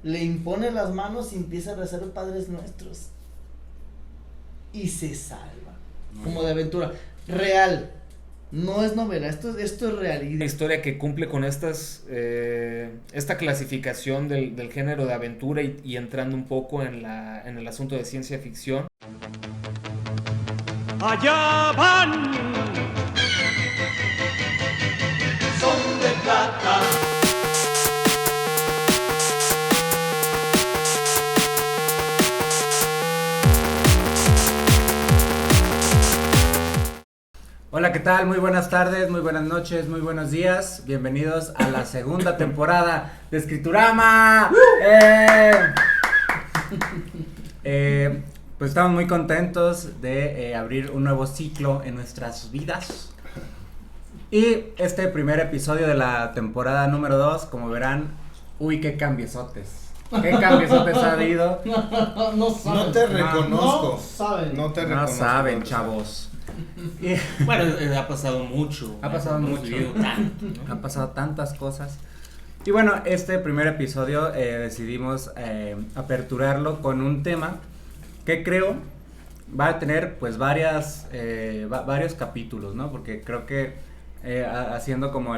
le impone las manos y empieza a rezar Padres Nuestros. Y se salva. Como de aventura. Real. No es novela, esto es realidad. Una historia que cumple con esta clasificación del género de aventura y entrando un poco en el asunto de ciencia ficción. Allá van. Son de plata. Hola, ¿qué tal? Muy buenas tardes, muy buenas noches, muy buenos días. Bienvenidos a la segunda temporada de Escriturama. Pues estamos muy contentos de abrir un nuevo ciclo en nuestras vidas. Y este primer episodio de la temporada número 2, como verán, qué cambiesotes. ¿Qué cambiesotes ha habido? No saben. No te reconozco. No saben. No saben, chavos. Bueno, ha pasado mucho. Ha pasado mucho. Tanto, ¿no? Han pasado tantas cosas. Y bueno, este primer episodio decidimos aperturarlo con un tema que creo va a tener pues varios capítulos, ¿no? Porque creo que haciendo como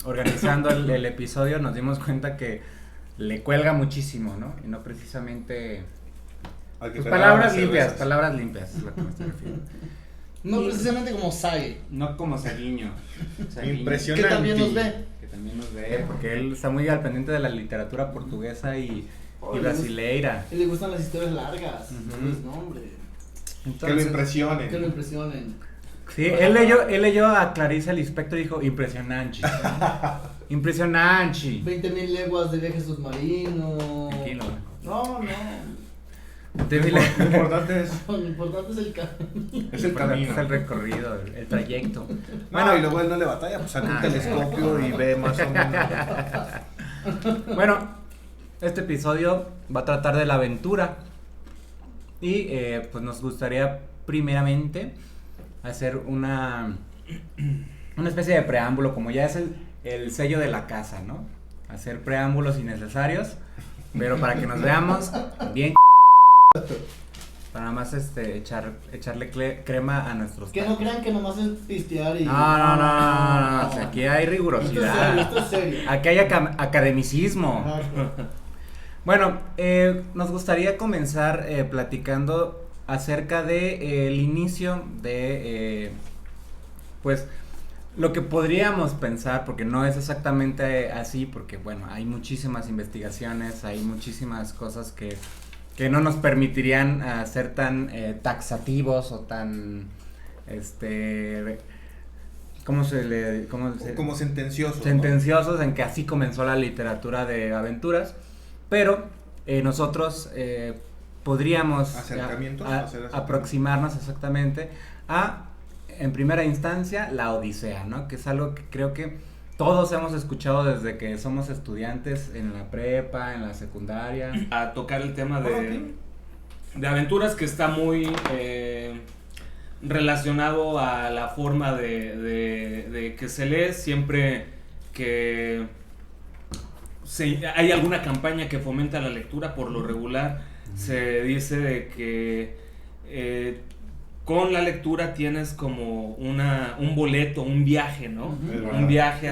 organizando el episodio nos dimos cuenta que le cuelga muchísimo, ¿no? Y no precisamente pues, palabras limpias es lo que me estoy refiriendo. No precisamente como Sage. No como Saguiño. Impresionante. Que también nos ve. Que también nos ve, porque él está muy al pendiente de la literatura portuguesa y brasileira. A él le gustan las historias largas. Ujú. No, hombre. Que lo impresionen. Que lo impresionen. Sí, él leyó a Clarice Lispector y dijo, impresionante. Impresionante. 20,000 leguas de viaje submarino. Tranquilo. No. Lo importante es Lo importante es el camino. el camino. Es el recorrido, el trayecto. Bueno, y luego él no le batalla, pues saca un telescopio y ve más o menos. Bueno, este episodio va a tratar de la aventura. Y pues nos gustaría primeramente hacer una especie de preámbulo, como ya es el sello de la casa, ¿no? Hacer preámbulos innecesarios, pero para que nos veamos bien, para nada más echarle crema a nuestros Que no crean que nomás es pistear y... No, o sea, aquí hay rigurosidad. Esto es serio. Aquí hay academicismo. Ajá. Bueno, nos gustaría comenzar platicando acerca de el inicio de pues lo que podríamos pensar, porque no es exactamente así, porque bueno, hay muchísimas investigaciones, hay muchísimas cosas que no nos permitirían ser tan taxativos o tan como sentencioso. sentenciosos, ¿no? En que así comenzó la literatura de aventuras, pero nosotros podríamos aproximarnos exactamente a, en primera instancia, la Odisea, ¿no? Que es algo que creo que todos hemos escuchado desde que somos estudiantes en la prepa, en la secundaria. A tocar el tema de aventuras, que está muy relacionado a la forma de que se lee siempre que hay alguna campaña que fomenta la lectura. Por lo regular se dice de que con la lectura tienes como un boleto, un viaje, ¿no? Un viaje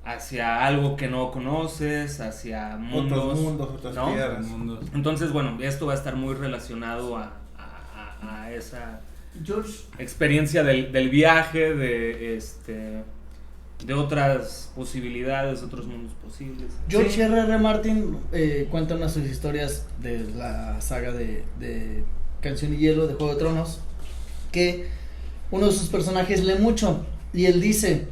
hacia algo que no conoces, hacia otros mundos, otras ¿no? tierras. Entonces, bueno, esto va a estar muy relacionado a esa George, experiencia del viaje, de otras posibilidades, otros mundos posibles. George Sí. R.R. Martin cuenta unas de sus historias de la saga de Canción y Hielo, de Juego de Tronos, que uno de sus personajes lee mucho y él dice: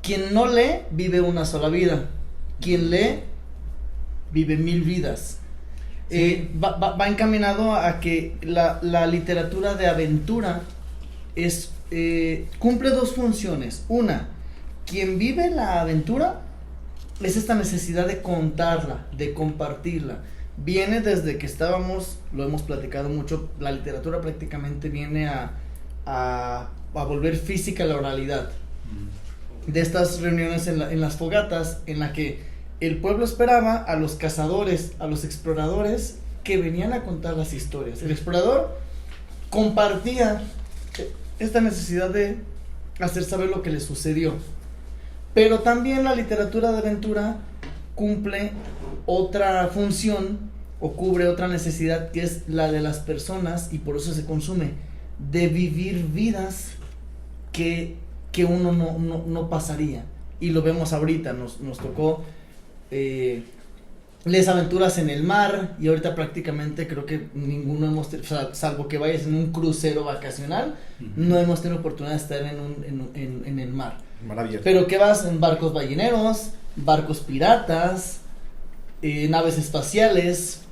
quien no lee vive una sola vida, quien lee vive 1000 vidas. Sí. Va encaminado a que la literatura de aventura cumple dos funciones. Una, quien vive la aventura es esta necesidad de contarla, de compartirla. Viene desde que estábamos, lo hemos platicado mucho, la literatura prácticamente viene a volver física la oralidad. De estas reuniones en las fogatas, en la que el pueblo esperaba a los cazadores, a los exploradores que venían a contar las historias. El explorador compartía esta necesidad de hacer saber lo que le sucedió. Pero también la literatura de aventura cumple otra función o cubre otra necesidad, que es la de las personas, y por eso se consume, de vivir vidas que uno no pasaría. Y lo vemos ahorita, nos tocó les aventuras en el mar, y ahorita prácticamente creo que ninguno hemos tenido, o sea, salvo que vayas en un crucero vacacional, no hemos tenido oportunidad de estar en el mar. Mar abierto. Pero que vas en barcos balleneros, barcos piratas, naves espaciales,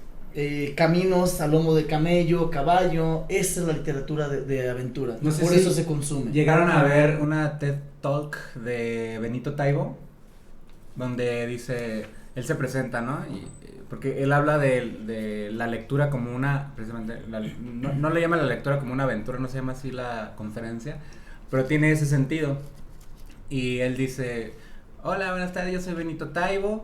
caminos a lomo de camello, caballo. Esa es la literatura de aventura. No sé por si eso se consume. ¿Llegaron a ver una TED Talk de Benito Taibo? Donde dice, él se presenta, ¿no? Porque él habla de la lectura como una, precisamente, no le llama la lectura como una aventura, no se llama así la conferencia, pero tiene ese sentido. Y él dice, hola, buenas tardes, yo soy Benito Taibo,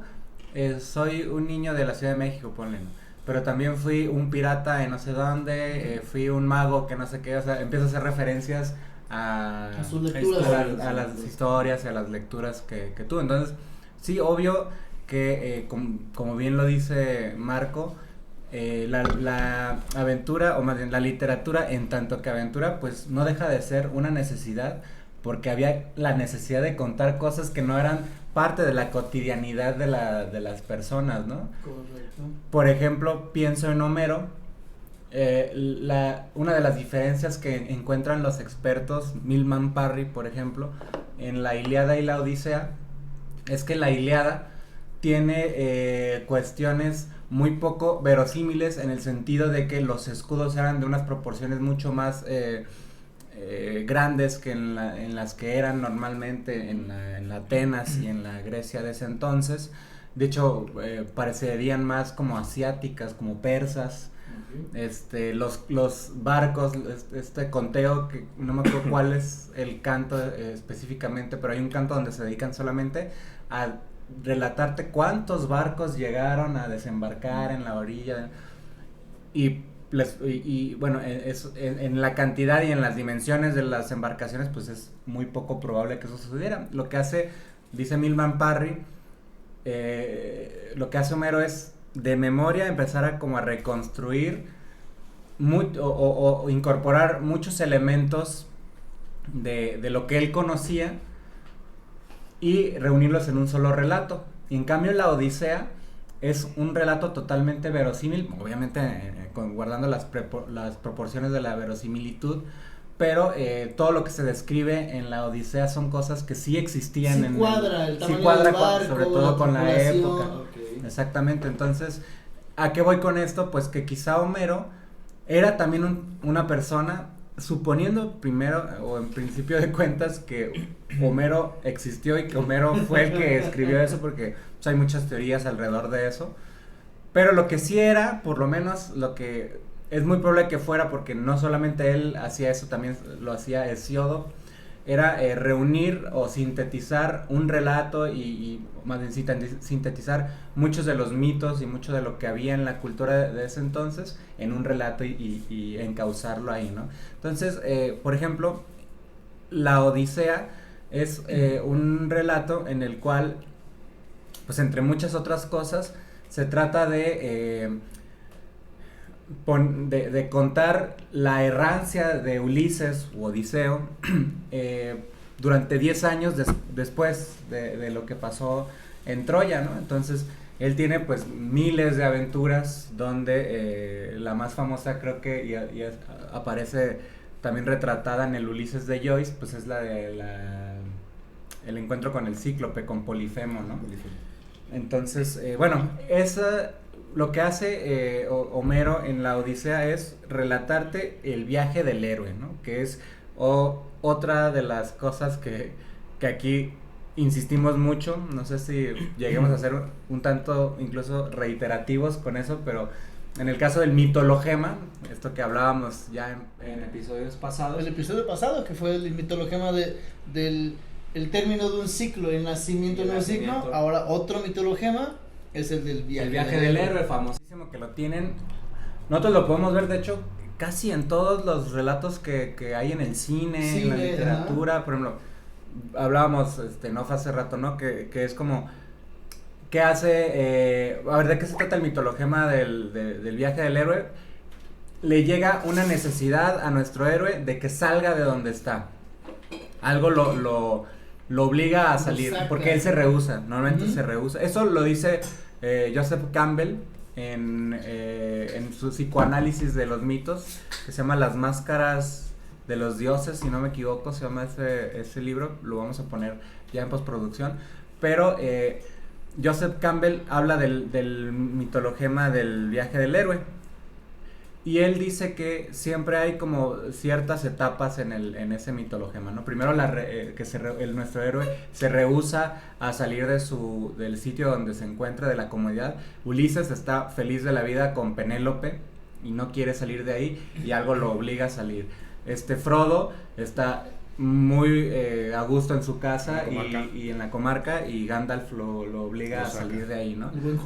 soy un niño de la Ciudad de México, ponle, ¿no? Pero también fui un pirata en no sé dónde, fui un mago que no sé qué, o sea, empieza a hacer referencias a sus lecturas, a las historias y a las lecturas que tuvo. Entonces, sí, obvio que, como bien lo dice Marco, la aventura, o más bien la literatura en tanto que aventura, pues no deja de ser una necesidad, porque había la necesidad de contar cosas que no eran parte de la cotidianidad de las personas, ¿no? Correcto. Por ejemplo, pienso en Homero. Una de las diferencias que encuentran los expertos, Milman Parry, por ejemplo, en la Ilíada y la Odisea, es que la Ilíada tiene cuestiones muy poco verosímiles, en el sentido de que los escudos eran de unas proporciones mucho más grandes que en las que eran normalmente en la Atenas y en la Grecia de ese entonces. De hecho, parecerían más como asiáticas, como persas. Los barcos, este conteo, que no me acuerdo cuál es el canto específicamente, pero hay un canto donde se dedican solamente a relatarte cuántos barcos llegaron a desembarcar en la orilla, y bueno, en la cantidad y en las dimensiones de las embarcaciones, pues es muy poco probable que eso sucediera. Lo que hace, dice Milman Parry, lo que hace Homero es de memoria empezar a reconstruir o incorporar muchos elementos de lo que él conocía y reunirlos en un solo relato. Y en cambio la Odisea es un relato totalmente verosímil, obviamente guardando las proporciones de la verosimilitud, pero todo lo que se describe en la Odisea son cosas que sí existían. Sí cuadra el tamaño sí cuadra del barco, sobre todo con la época. Okay. Exactamente. Entonces, ¿a qué voy con esto? Pues que quizá Homero era también una persona, suponiendo primero o en principio de cuentas que Homero existió y que Homero fue el que escribió eso, porque pues, hay muchas teorías alrededor de eso, pero lo que sí era, por lo menos lo que es muy probable que fuera, porque no solamente él hacía eso, también lo hacía Hesíodo, era reunir o sintetizar un relato y más bien sintetizar muchos de los mitos y mucho de lo que había en la cultura de ese entonces en un relato y encauzarlo ahí, ¿no? Entonces, por ejemplo, la Odisea es un relato en el cual, pues entre muchas otras cosas, se trata de contar la errancia de Ulises u Odiseo durante 10 años después de lo que pasó en Troya, ¿no? Entonces él tiene pues miles de aventuras, donde la más famosa creo que y aparece también retratada en el Ulises de Joyce, pues es la de el encuentro con el Cíclope, con Polifemo, ¿no? Entonces, bueno, lo que hace Homero en la Odisea es relatarte el viaje del héroe, ¿no? Que es otra de las cosas que aquí insistimos mucho. No sé si lleguemos a ser un tanto incluso reiterativos con eso, pero en el caso del mitologema, esto que hablábamos ya en episodios pasados. El episodio pasado, que fue el mitologema del el término de un ciclo, el nacimiento de un nuevo ciclo. Ahora otro mitologema es el del viaje. El viaje del héroe, famosísimo, que lo tienen. Nosotros lo podemos ver, de hecho, casi en todos los relatos que hay en el cine, en la literatura. Por ejemplo, hablábamos, no hace rato, ¿no? Que es como, ¿qué hace? A ver, ¿de qué se trata el mitologema del viaje del héroe? Le llega una necesidad a nuestro héroe de que salga de donde está. Algo lo obliga a salir, porque él se rehúsa, normalmente se rehúsa. Eso lo dice Joseph Campbell en su psicoanálisis de los mitos, que se llama Las máscaras de los dioses, si no me equivoco, se llama ese libro, lo vamos a poner ya en postproducción, pero Joseph Campbell habla del mitologema del viaje del héroe, y él dice que siempre hay como ciertas etapas en ese mitologema, ¿no? Primero nuestro héroe se rehúsa a salir del sitio donde se encuentra, de la comodidad. Ulises está feliz de la vida con Penélope y no quiere salir de ahí, y algo lo obliga a salir. Frodo está muy a gusto en su casa y en la comarca, y Gandalf lo obliga a salir de ahí, ¿no? El buen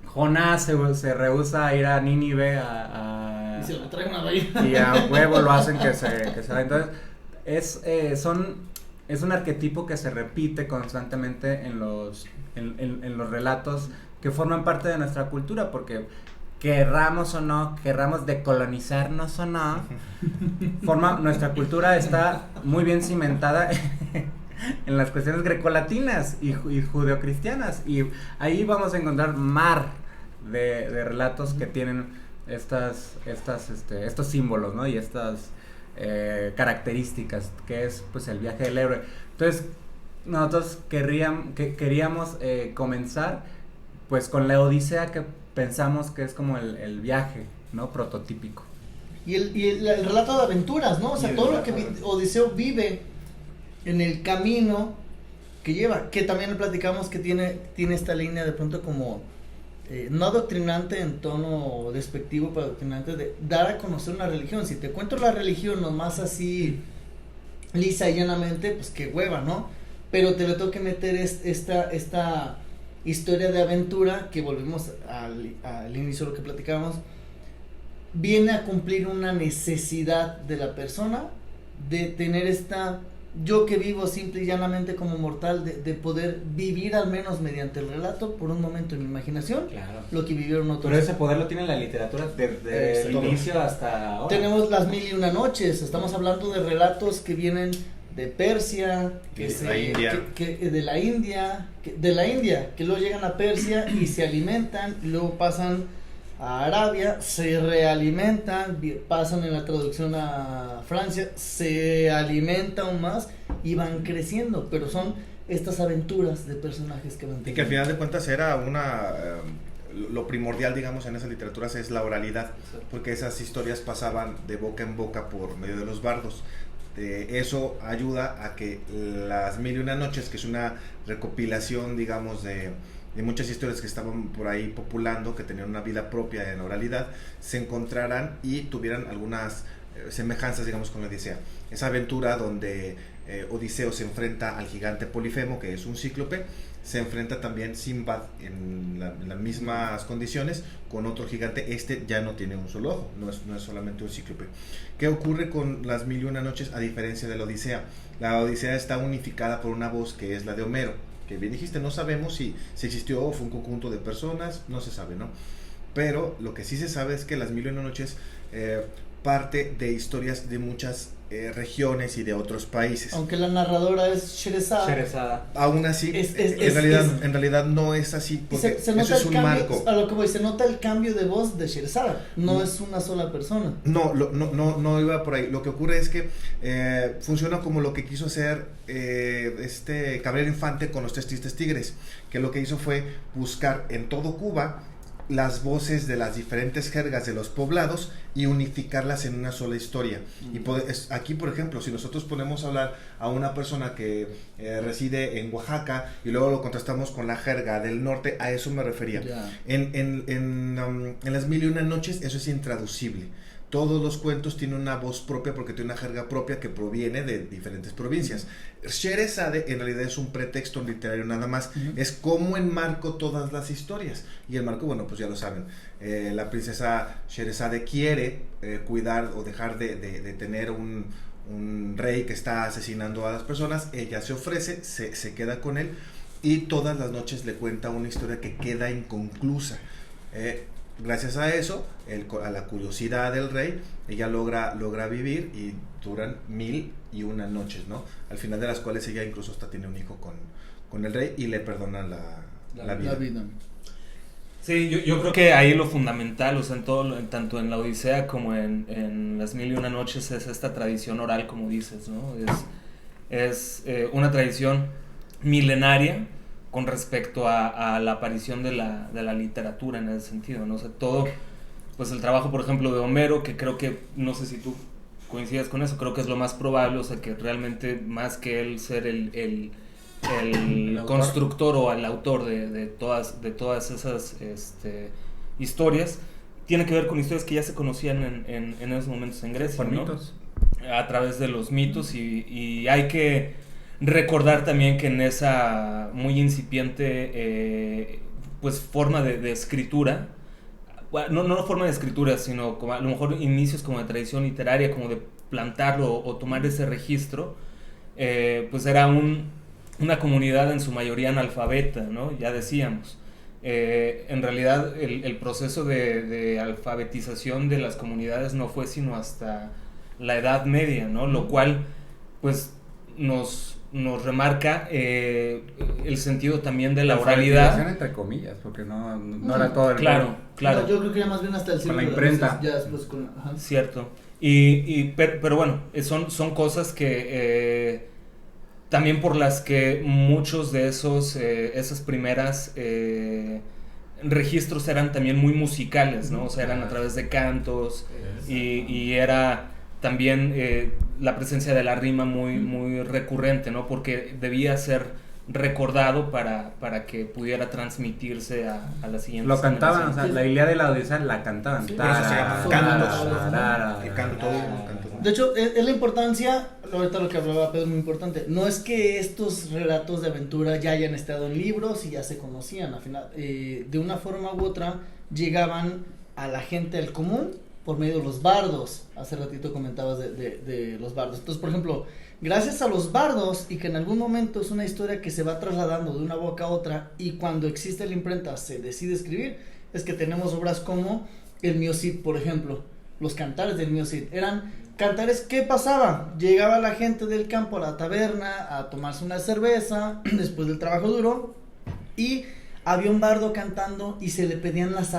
Jonás se rehúsa a ir a Nínive y se lo trae una ballena. Y a huevo lo hacen que se vaya. Entonces, es un arquetipo que se repite constantemente en los relatos que forman parte de nuestra cultura, porque querramos o no, querramos decolonizarnos o no, nuestra cultura está muy bien cimentada en las cuestiones grecolatinas y judeocristianas, y ahí vamos a encontrar mar de relatos que tienen estos símbolos, ¿no? Y estas características, que es pues el viaje del héroe. Entonces nosotros queríamos comenzar pues con la Odisea, que pensamos que es como el viaje, ¿no? Prototípico. Y el relato de aventuras, ¿no? O sea, todo lo que Odiseo vive en el camino que lleva, que también le platicamos que tiene esta línea de pronto como no adoctrinante en tono despectivo, pero adoctrinante de dar a conocer una religión. Si te cuento la religión nomás así lisa y llanamente, pues qué hueva, ¿no? Pero te le tengo que meter esta historia de aventura, que volvemos al inicio de lo que platicábamos, viene a cumplir una necesidad de la persona de tener yo que vivo simple y llanamente como mortal, de poder vivir al menos mediante el relato por un momento en mi imaginación, claro, lo que vivieron otros. Pero ese poder lo tiene la literatura desde el inicio hasta ahora. Tenemos las 1001 noches, estamos hablando de relatos que vienen de Persia, de la India, que luego llegan a Persia y se alimentan, y luego pasan a Arabia, se realimentan, pasan en la traducción a Francia, se alimentan aún más y van creciendo, pero son estas aventuras de personajes que van teniendo. Y que al final de cuentas era lo primordial, digamos, en esas literaturas es la oralidad, porque esas historias pasaban de boca en boca por medio de los bardos. Eso ayuda a que las 1001 noches, que es una recopilación, digamos, de muchas historias que estaban por ahí populando, que tenían una vida propia en oralidad, se encontraran y tuvieran algunas semejanzas, digamos, con la Odisea. Esa aventura donde Odiseo se enfrenta al gigante Polifemo, que es un cíclope, se enfrenta también Sinbad en las mismas condiciones con otro gigante. Ya no tiene un solo ojo, no es solamente un cíclope. ¿Qué ocurre con las 1001 noches a diferencia de la Odisea? La Odisea está unificada por una voz que es la de Homero, que bien dijiste, no sabemos si existió o fue un conjunto de personas, no se sabe, ¿no? Pero lo que sí se sabe es que las 1001 noches parte de historias de muchas regiones y de otros países. Aunque la narradora es Sherezada. Aún así, en realidad no es así, porque se nota eso es un cambio, marco. A lo que voy, se nota el cambio de voz de Sherezada, no es una sola persona. No iba por ahí. Lo que ocurre es que funciona como lo que quiso hacer Cabrera Infante con los Tres Tristes Tigres, que lo que hizo fue buscar en todo Cuba las voces de las diferentes jergas de los poblados y unificarlas en una sola historia. Y aquí, por ejemplo, si nosotros ponemos a hablar a una persona que reside en Oaxaca y luego lo contrastamos con la jerga del norte, a eso me refería. En las 1001 noches eso es intraducible. todos los cuentos tienen una voz propia porque tiene una jerga propia que proviene de diferentes provincias. Sherezade en realidad es un pretexto literario nada más, es cómo enmarco todas las historias. Y el marco, bueno, pues ya lo saben, la princesa Sherezade quiere cuidar o dejar de tener un rey que está asesinando a las personas. Ella se ofrece, se queda con él y todas las noches le cuenta una historia que queda inconclusa. Gracias a eso, a la curiosidad del rey, ella logra vivir y duran 1001 noches, ¿no? Al final de las cuales ella incluso hasta tiene un hijo con el rey y le perdonan la vida. Sí, yo creo que ahí lo fundamental, o sea, tanto en la Odisea como en las 1001 noches es esta tradición oral, como dices, ¿no? Es una tradición milenaria con respecto a la aparición de la literatura en ese sentido, ¿no? O sea, todo, pues el trabajo, por ejemplo, de Homero, que creo que, no sé si tú coincides con eso, creo que es lo más probable, o sea, que realmente más que él ser el constructor o el autor de todas esas historias, tiene que ver con historias que ya se conocían en esos momentos en Grecia, por ¿no? mitos. A través de los mitos y hay que recordar también que en esa muy incipiente pues forma de escritura, no forma de escritura, sino como a lo mejor inicios como de tradición literaria, como de plantarlo o tomar ese registro, pues era una comunidad en su mayoría analfabeta, ¿no? Ya decíamos. En realidad el proceso de alfabetización de las comunidades no fue sino hasta la Edad Media, ¿no? Lo cual pues nos remarca el sentido también de la oralidad, entre comillas, porque no era todo el claro. No, yo creo que ya más bien hasta el siglo con la imprenta. ya después con cierto, pero bueno, son cosas que también por las que muchos de esas primeras registros eran también muy musicales, ¿no? O sea, eran a través de cantos y era también la presencia de la rima muy recurrente, ¿no? Porque debía ser recordado para que pudiera transmitirse a la siguiente. Lo cantaban, o sea, la Ilíada y la Odisea la cantaban. Sí, por eso se llaman cantos. Que canto. De hecho, es la importancia, ahorita lo que hablaba Pedro es muy importante, no es que estos relatos de aventura ya hayan estado en libros y ya se conocían, al final, de una forma u otra llegaban a la gente del común por medio de los bardos. Hace ratito comentabas de los bardos. Entonces, por ejemplo, gracias a los bardos, y que en algún momento es una historia que se va trasladando de una boca a otra, y cuando existe la imprenta se decide escribir, es que tenemos obras como el Mio Cid, por ejemplo. Los cantares del Mio Cid eran cantares. ¿Qué pasaba? Llegaba la gente del campo a la taberna a tomarse una cerveza después del trabajo duro, y había un bardo cantando y se le pedían las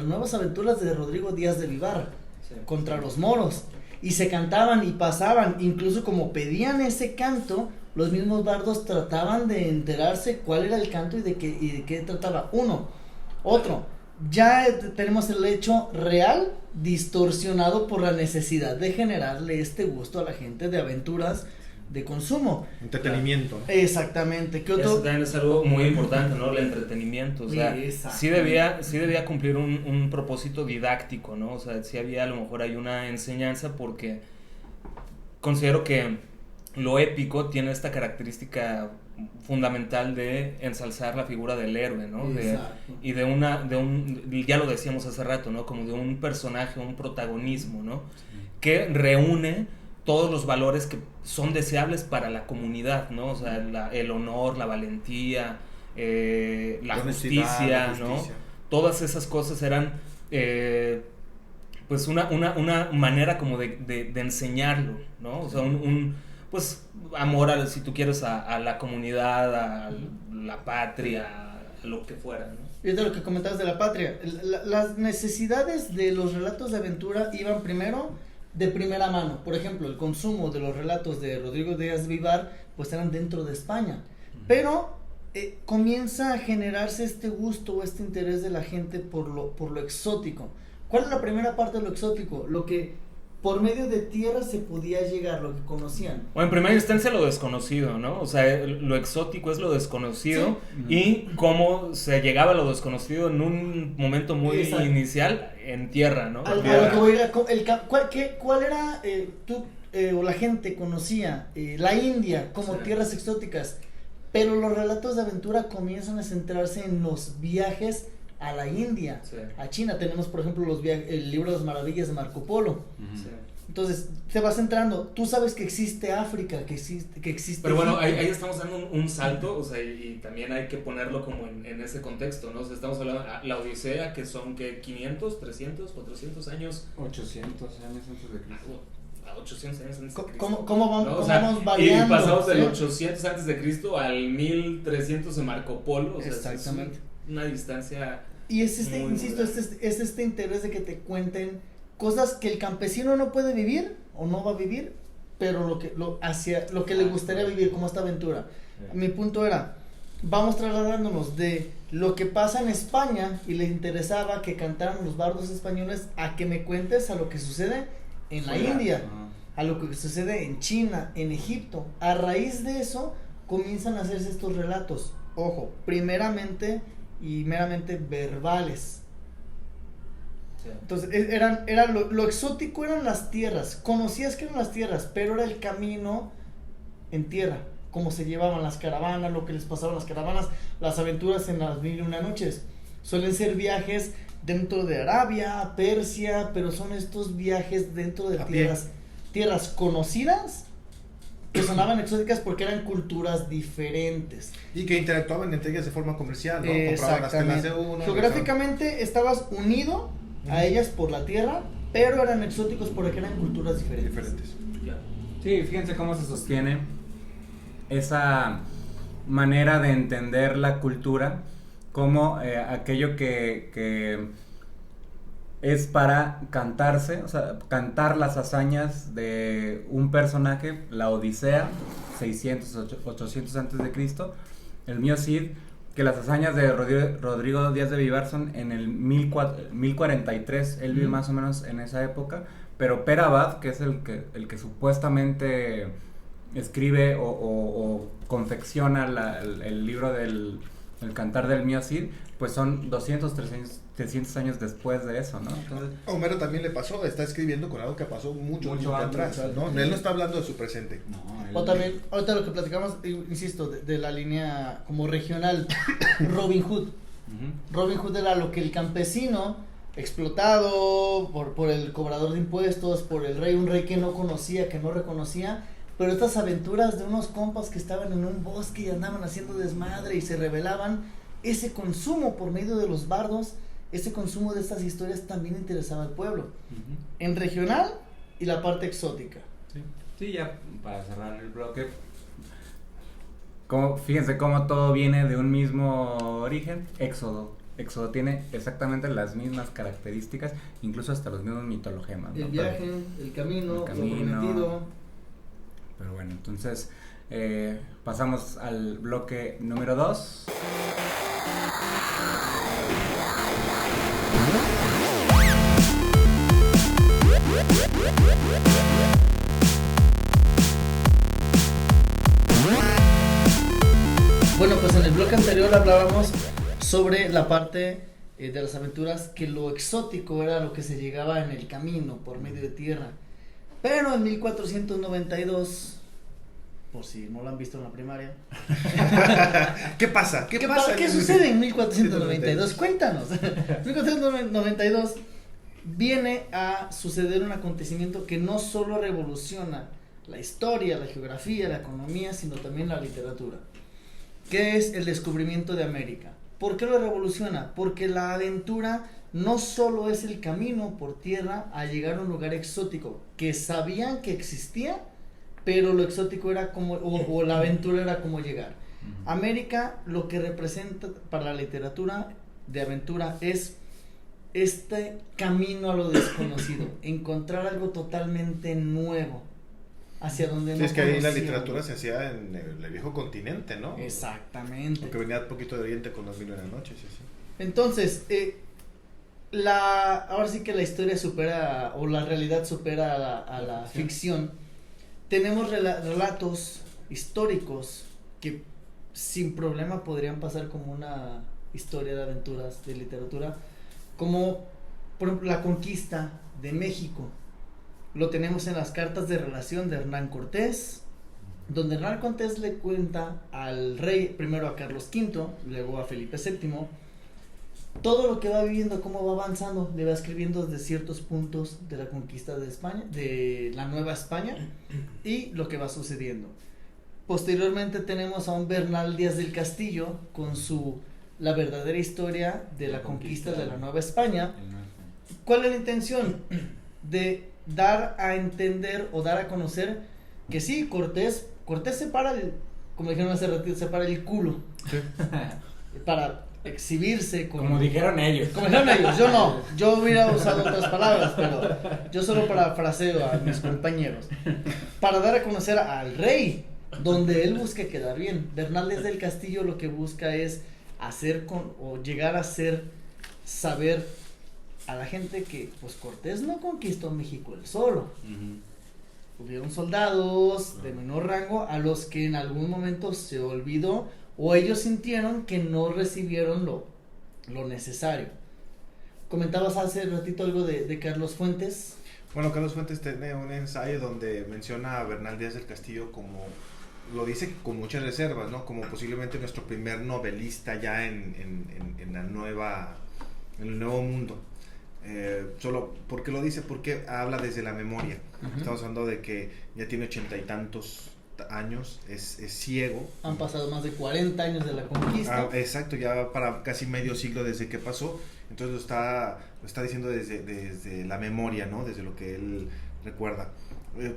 nuevas aventuras de Rodrigo Díaz de Vivar, sí, contra los moros, y se cantaban y pasaban, incluso como pedían ese canto, los mismos bardos trataban de enterarse cuál era el canto y de qué trataba. Otro, ya tenemos el hecho real distorsionado por la necesidad de generarle este gusto a la gente de aventuras de consumo, entretenimiento. Exactamente. ¿Qué otro? Eso también es algo muy importante, ¿no? El entretenimiento, o sea, sí debía cumplir un propósito didáctico, ¿no? O sea, sí había, a lo mejor hay una enseñanza, porque considero que lo épico tiene esta característica fundamental de ensalzar la figura del héroe, ¿no? Y ya lo decíamos hace rato, ¿no? Como de un personaje, un protagonismo, ¿no? Que reúne todos los valores que son deseables para la comunidad, ¿no? O sea, el honor, la valentía, la justicia, ¿no? Todas esas cosas eran pues una manera como de enseñarlo, ¿no? O sea, pues amor, si tú quieres, a la comunidad, a la patria, a lo que fuera, ¿no? Y de lo que comentabas de la patria, las necesidades de los relatos de aventura iban primero de primera mano. Por ejemplo, el consumo de los relatos de Rodrigo Díaz de Vivar pues eran dentro de España, pero comienza a generarse este gusto o este interés de la gente por lo exótico. ¿Cuál es la primera parte de lo exótico? Lo que por medio de tierra se podía llegar, lo que conocían. O en primera instancia lo desconocido, ¿no? O sea, lo exótico es lo desconocido Sí. y cómo se llegaba a lo desconocido en un momento muy Exacto. inicial en tierra, ¿no? A lo que voy a ¿cuál era, o la gente conocía la India como Sí. tierras exóticas? Pero los relatos de aventura comienzan a centrarse en los viajes a la India, Sí. a China. Tenemos, por ejemplo, el libro de las maravillas de Marco Polo. Sí. Entonces, te vas centrando. Tú sabes que existe África, que existe Pero bueno, Egipto. ahí estamos dando un salto, o sea, y también hay que ponerlo como en ese contexto, ¿no? O sea, estamos hablando de la Odisea, que son, ¿qué? 500, 300, 400 años, 800 años antes de Cristo. a 800 años antes de Cristo. ¿Cómo vamos, ¿no? O cómo sea, vamos y variando? pasamos del ¿sí? 800 antes de Cristo al 1300 de Marco Polo, o sea, Exactamente. es una distancia. Y es Muy insisto, grande. es este interés de que te cuenten cosas que el campesino no puede vivir o no va a vivir, pero lo que le gustaría vivir, como esta aventura. Mi punto era, vamos trasladándonos de lo que pasa en España y le interesaba que cantaran los bardos españoles a que me cuentes a lo que sucede en la India, a lo que sucede en China, en Egipto. A raíz de eso comienzan a hacerse estos relatos, ojo, primeramente y meramente verbales. Entonces lo exótico eran las tierras, conocías que eran las tierras, pero era el camino en tierra, cómo se llevaban las caravanas, lo que les pasaba a las caravanas, las aventuras en las 1001 noches. Suelen ser viajes dentro de Arabia, Persia, pero son estos viajes dentro de A pie. tierras conocidas que sonaban exóticas porque eran culturas diferentes. Y que interactuaban entre ellas de forma comercial, ¿no? Compraban las telas de uno. Geográficamente estabas unido a ellas por la tierra, pero eran exóticos porque eran culturas diferentes. diferentes. Sí, fíjense cómo se sostiene esa manera de entender la cultura como aquello que es para cantarse, o sea, cantar las hazañas de un personaje, la Odisea, 600, 800 antes de Cristo, el Mío Cid, que las hazañas de Rodrigo Díaz de Vivar son en el 1043, él vive más o menos en esa época, pero Per Abad, que es el que supuestamente escribe o confecciona el libro del Cantar del Mío Cid, pues son 200, 300 años después de eso, ¿no? Entonces, A Homero también le pasó, está escribiendo con algo que pasó mucho tiempo antes, atrás, ¿no? Él no está hablando de su presente. O también, ahorita lo que platicamos, insisto, de la línea como regional, Robin Hood. Robin Hood era lo que el campesino, explotado por el cobrador de impuestos, por el rey, un rey que no conocía, que no reconocía, pero estas aventuras de unos compas que estaban en un bosque y andaban haciendo desmadre y se rebelaban, ese consumo por medio de los bardos, ese consumo de estas historias también interesaba al pueblo, en regional y la parte exótica. sí, ya para cerrar el bloque, fíjense cómo todo viene de un mismo origen, Éxodo. Éxodo tiene exactamente las mismas características, incluso hasta los mismos mitologemas, ¿no? El viaje, el camino, lo prometido. Pero bueno, entonces pasamos al bloque número 2. Bueno, pues en el bloque anterior hablábamos sobre la parte de las aventuras, que lo exótico era lo que se llegaba en el camino por medio de tierra. Pero en 1492, por si no lo han visto en la primaria, ¿Qué pasa? ¿qué pasa? ¿Qué sucede en 1492? Cuéntanos. 1492 viene a suceder un acontecimiento que no solo revoluciona la historia, la geografía, la economía, sino también la literatura, que es el descubrimiento de América. ¿Por qué lo revoluciona? Porque la aventura no solo es el camino por tierra a llegar a un lugar exótico, que sabían que existía, pero lo exótico era como, o la aventura era como llegar. América, lo que representa para la literatura de aventura es este camino a lo desconocido, encontrar algo totalmente nuevo, hacia donde Sí, no es que ahí la conocíamos. literatura se hacía en el viejo continente, ¿no? Exactamente. Porque venía un poquito de Oriente con las 1001 noches y así. Entonces, ahora sí que la historia supera, o la realidad supera a la ficción. Tenemos relatos históricos que sin problema podrían pasar como una historia de aventuras de literatura, como por ejemplo la conquista de México. Lo tenemos en las cartas de relación de Hernán Cortés, donde Hernán Cortés le cuenta al rey, primero a Carlos V, luego a Felipe VII, todo lo que va viviendo, cómo va avanzando, le va escribiendo desde ciertos puntos de la conquista de España, de la Nueva España, y lo que va sucediendo. Posteriormente tenemos a un Bernal Díaz del Castillo con la verdadera historia de la conquista de la Nueva España. ¿Cuál es la intención? De dar a entender o dar a conocer que sí, Cortés separa como dijeron hace ratito, separa el culo. Sí. Para exhibirse como dijeron ellos. Como dijeron ellos, yo no, yo hubiera usado otras palabras, pero yo solo parafraseo a mis compañeros. Para dar a conocer al rey, donde él busca quedar bien. Bernal del Castillo lo que busca es llegar a hacer saber a la gente que pues Cortés no conquistó México él solo. Hubieron soldados de menor rango a los que en algún momento se olvidó o ellos sintieron que no recibieron lo necesario. Comentabas hace ratito algo de Carlos Fuentes. Bueno, Carlos Fuentes tiene un ensayo donde menciona a Bernal Díaz del Castillo como, lo dice con muchas reservas, ¿no? Como posiblemente nuestro primer novelista ya en el nuevo mundo. Solo, ¿por qué lo dice? Porque habla desde la memoria. Estamos hablando de que ya tiene 80 y tantos años, es ciego. Han pasado más de 40 años de la conquista. Exacto, ya para casi medio siglo desde que pasó. Entonces lo está diciendo desde la memoria, ¿no? Desde lo que él recuerda.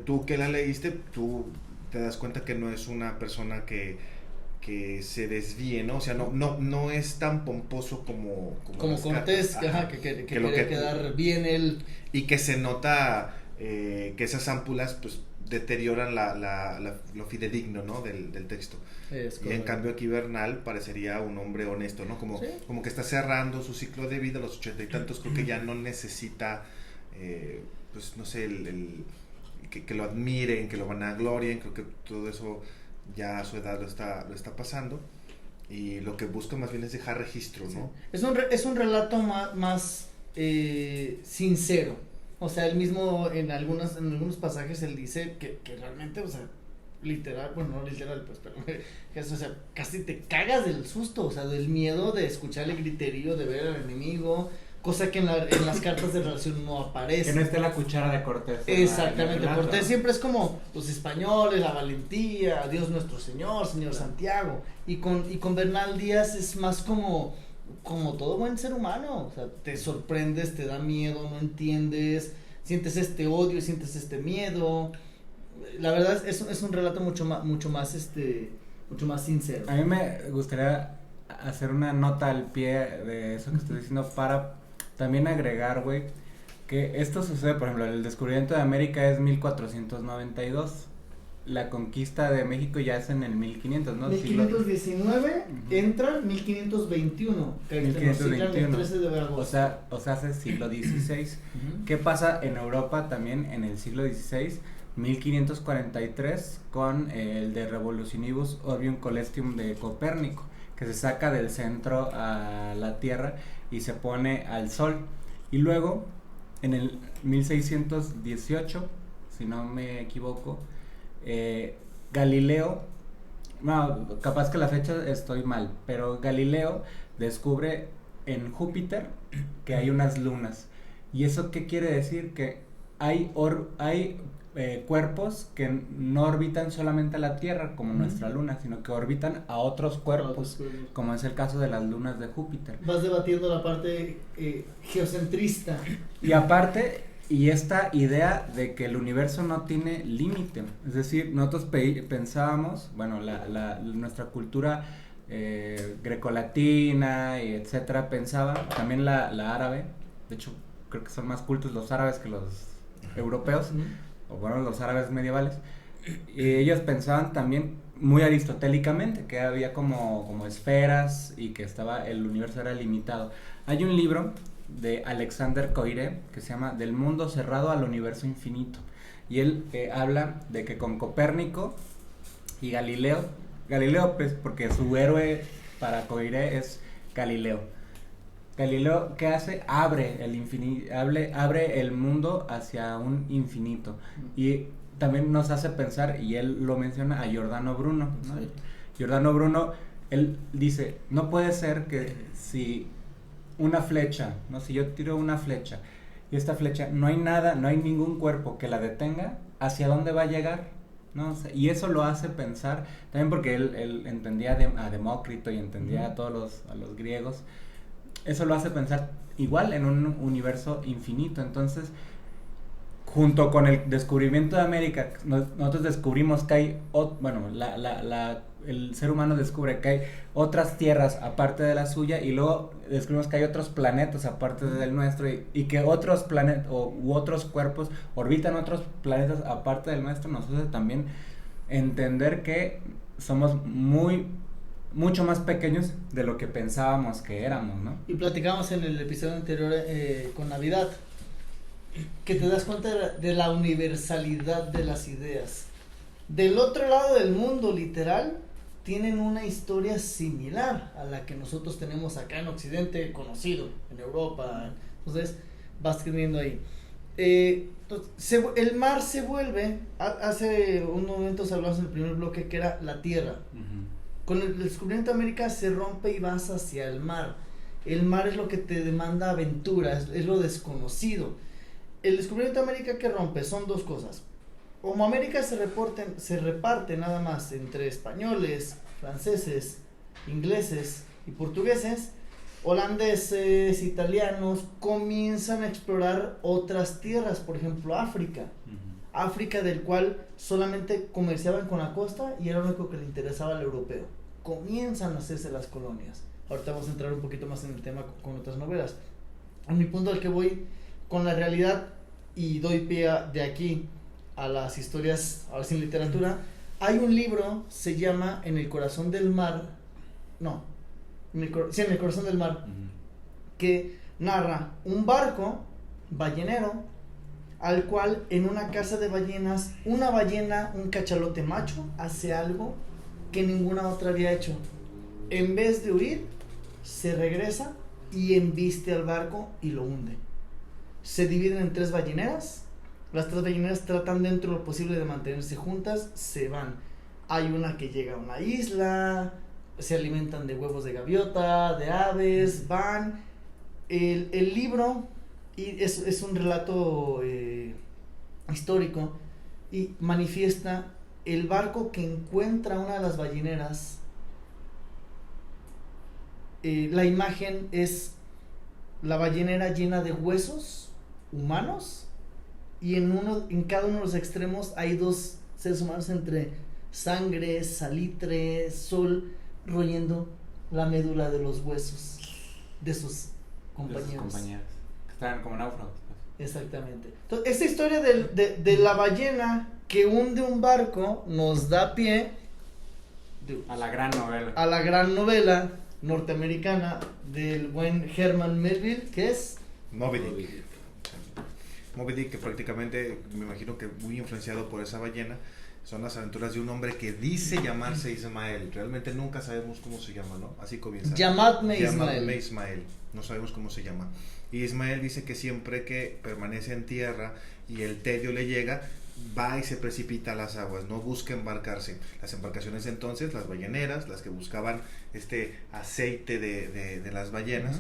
Tú que la leíste, tú te das cuenta que no es una persona que se desvíe, ¿no? O sea, no es tan pomposo como Cortés, que quería quedar bien él. Y que se nota que esas ámpulas pues deterioran lo fidedigno, ¿no? del texto. Y en cambio aquí Bernal parecería un hombre honesto, ¿no? Como que está cerrando su ciclo de vida a los 80 y tantos, creo que ya no necesita pues no sé, que lo admiren, que lo vanaglorien, creo que todo eso ya a su edad lo está pasando, y lo que busca más bien es dejar registro, ¿no? Sí. Es un relato más sincero. O sea, él mismo en algunos pasajes él dice que realmente, o sea, literal, bueno, no literal, pues, pero o sea, casi te cagas del susto, o sea, del miedo de escuchar el griterío, de ver al enemigo, cosa que en las cartas de relación no aparece. Que no esté la cuchara de Cortés. Exactamente, Cortés siempre es como los españoles, la valentía, Dios nuestro Señor Santiago, y con Bernal Díaz es más como todo buen ser humano, o sea, te sorprendes, te da miedo, no entiendes, sientes este odio, sientes este miedo. La verdad es un relato mucho más sincero. A mí me gustaría hacer una nota al pie de eso que estoy diciendo para también agregar, güey, que esto sucede, por ejemplo, el descubrimiento de América es 1492. La conquista de México ya es en el 1500, ¿no? 1519, entra 1521, que 1521. El 13 de agosto. O sea, hace siglo XVI. ¿Qué pasa en Europa también en el siglo XVI? 1543 con el de Revolutionibus Orbium Coelestium de Copérnico, que se saca del centro a la Tierra y se pone al Sol. Y luego, en el 1618, si no me equivoco, Galileo, no, capaz que la fecha estoy mal, pero Galileo descubre en Júpiter que hay unas lunas. ¿Y eso qué quiere decir? Que hay cuerpos que no orbitan solamente a la Tierra como nuestra luna, sino que orbitan a otros cuerpos, como es el caso de las lunas de Júpiter. Vas debatiendo la parte geocentrista. Y aparte, y esta idea de que el universo no tiene límite, es decir, nosotros pensábamos, bueno, nuestra cultura grecolatina y etcétera pensaba, también la árabe, de hecho creo que son más cultos los árabes que los europeos, o bueno, los árabes medievales, y ellos pensaban también muy aristotélicamente que había como esferas y que el universo era limitado. Hay un libro de Alexander Coiré que se llama Del mundo cerrado al universo infinito. Y él habla de que con Copérnico y Galileo, pues porque su héroe para Coiré es Galileo. Galileo, ¿qué hace? Abre el mundo hacia un infinito. Y también nos hace pensar, y él lo menciona, a Giordano Bruno, ¿no? Sí. Giordano Bruno, él dice, no puede ser que si una flecha, ¿no? Si yo tiro una flecha y esta flecha no hay nada, no hay ningún cuerpo que la detenga, ¿hacia dónde va a llegar? ¿No? O sea, y eso lo hace pensar, también porque él entendía a Demócrito y entendía a todos los griegos, eso lo hace pensar igual en un universo infinito. Entonces, junto con el descubrimiento de América, nosotros descubrimos que hay, el ser humano descubre que hay otras tierras aparte de la suya, y luego descubrimos que hay otros planetas aparte del nuestro, y que otros planetas u otros cuerpos orbitan otros planetas aparte del nuestro. Nos hace también entender que somos mucho más pequeños de lo que pensábamos que éramos, ¿no? Y platicamos en el episodio anterior con Navidad, que te das cuenta de la universalidad de las ideas. Del otro lado del mundo, literal, tienen una historia similar a la que nosotros tenemos acá en Occidente, conocido, en Europa. Entonces, vas creyendo ahí. El mar se vuelve, hace un momento hablamos en el primer bloque, que era la tierra. Con el descubrimiento de América se rompe y vas hacia el mar. El mar es lo que te demanda aventura, es lo desconocido. El descubrimiento de América que rompe son dos cosas. Como América se reparte nada más entre españoles, franceses, ingleses y portugueses, holandeses, italianos comienzan a explorar otras tierras, por ejemplo África. África, del cual solamente comerciaban con la costa y era lo único que le interesaba al europeo. Comienzan a hacerse las colonias. Ahorita vamos a entrar un poquito más en el tema con otras novelas. A mi punto al que voy con la realidad, y doy pie de aquí a las historias, ahora sin literatura, hay un libro, se llama En el corazón del mar, En el corazón del mar, que narra un barco ballenero al cual en una casa de ballenas, una ballena, un cachalote macho, hace algo que ninguna otra había hecho. En vez de huir, se regresa y embiste al barco y lo hunde. Se dividen en 3 balleneras. Las 3 balleneras tratan dentro de lo posible de mantenerse juntas, se van. Hay una que llega a una isla, se alimentan de huevos de gaviota, de aves, van. El libro y es un relato histórico y manifiesta el barco que encuentra una de las balleneras. La imagen es la ballenera llena de huesos humanos y en cada uno de los extremos hay 2 seres humanos entre sangre, salitre, sol, royendo la médula de los huesos de sus compañeros. Que estaban como náufragos. Exactamente. Entonces, esta historia de la ballena que hunde un barco nos da pie a la gran novela norteamericana del buen Herman Melville, que es Moby Dick. Moby Dick, que prácticamente me imagino que muy influenciado por esa ballena, son las aventuras de un hombre que dice llamarse Ismael. Realmente nunca sabemos cómo se llama, ¿no? Así comienza. Llamadme Ismael. No sabemos cómo se llama. Y Ismael dice que siempre que permanece en tierra y el tedio le llega, va y se precipita a las aguas, no busca embarcarse. Las embarcaciones de entonces, las balleneras, las que buscaban este aceite de las ballenas,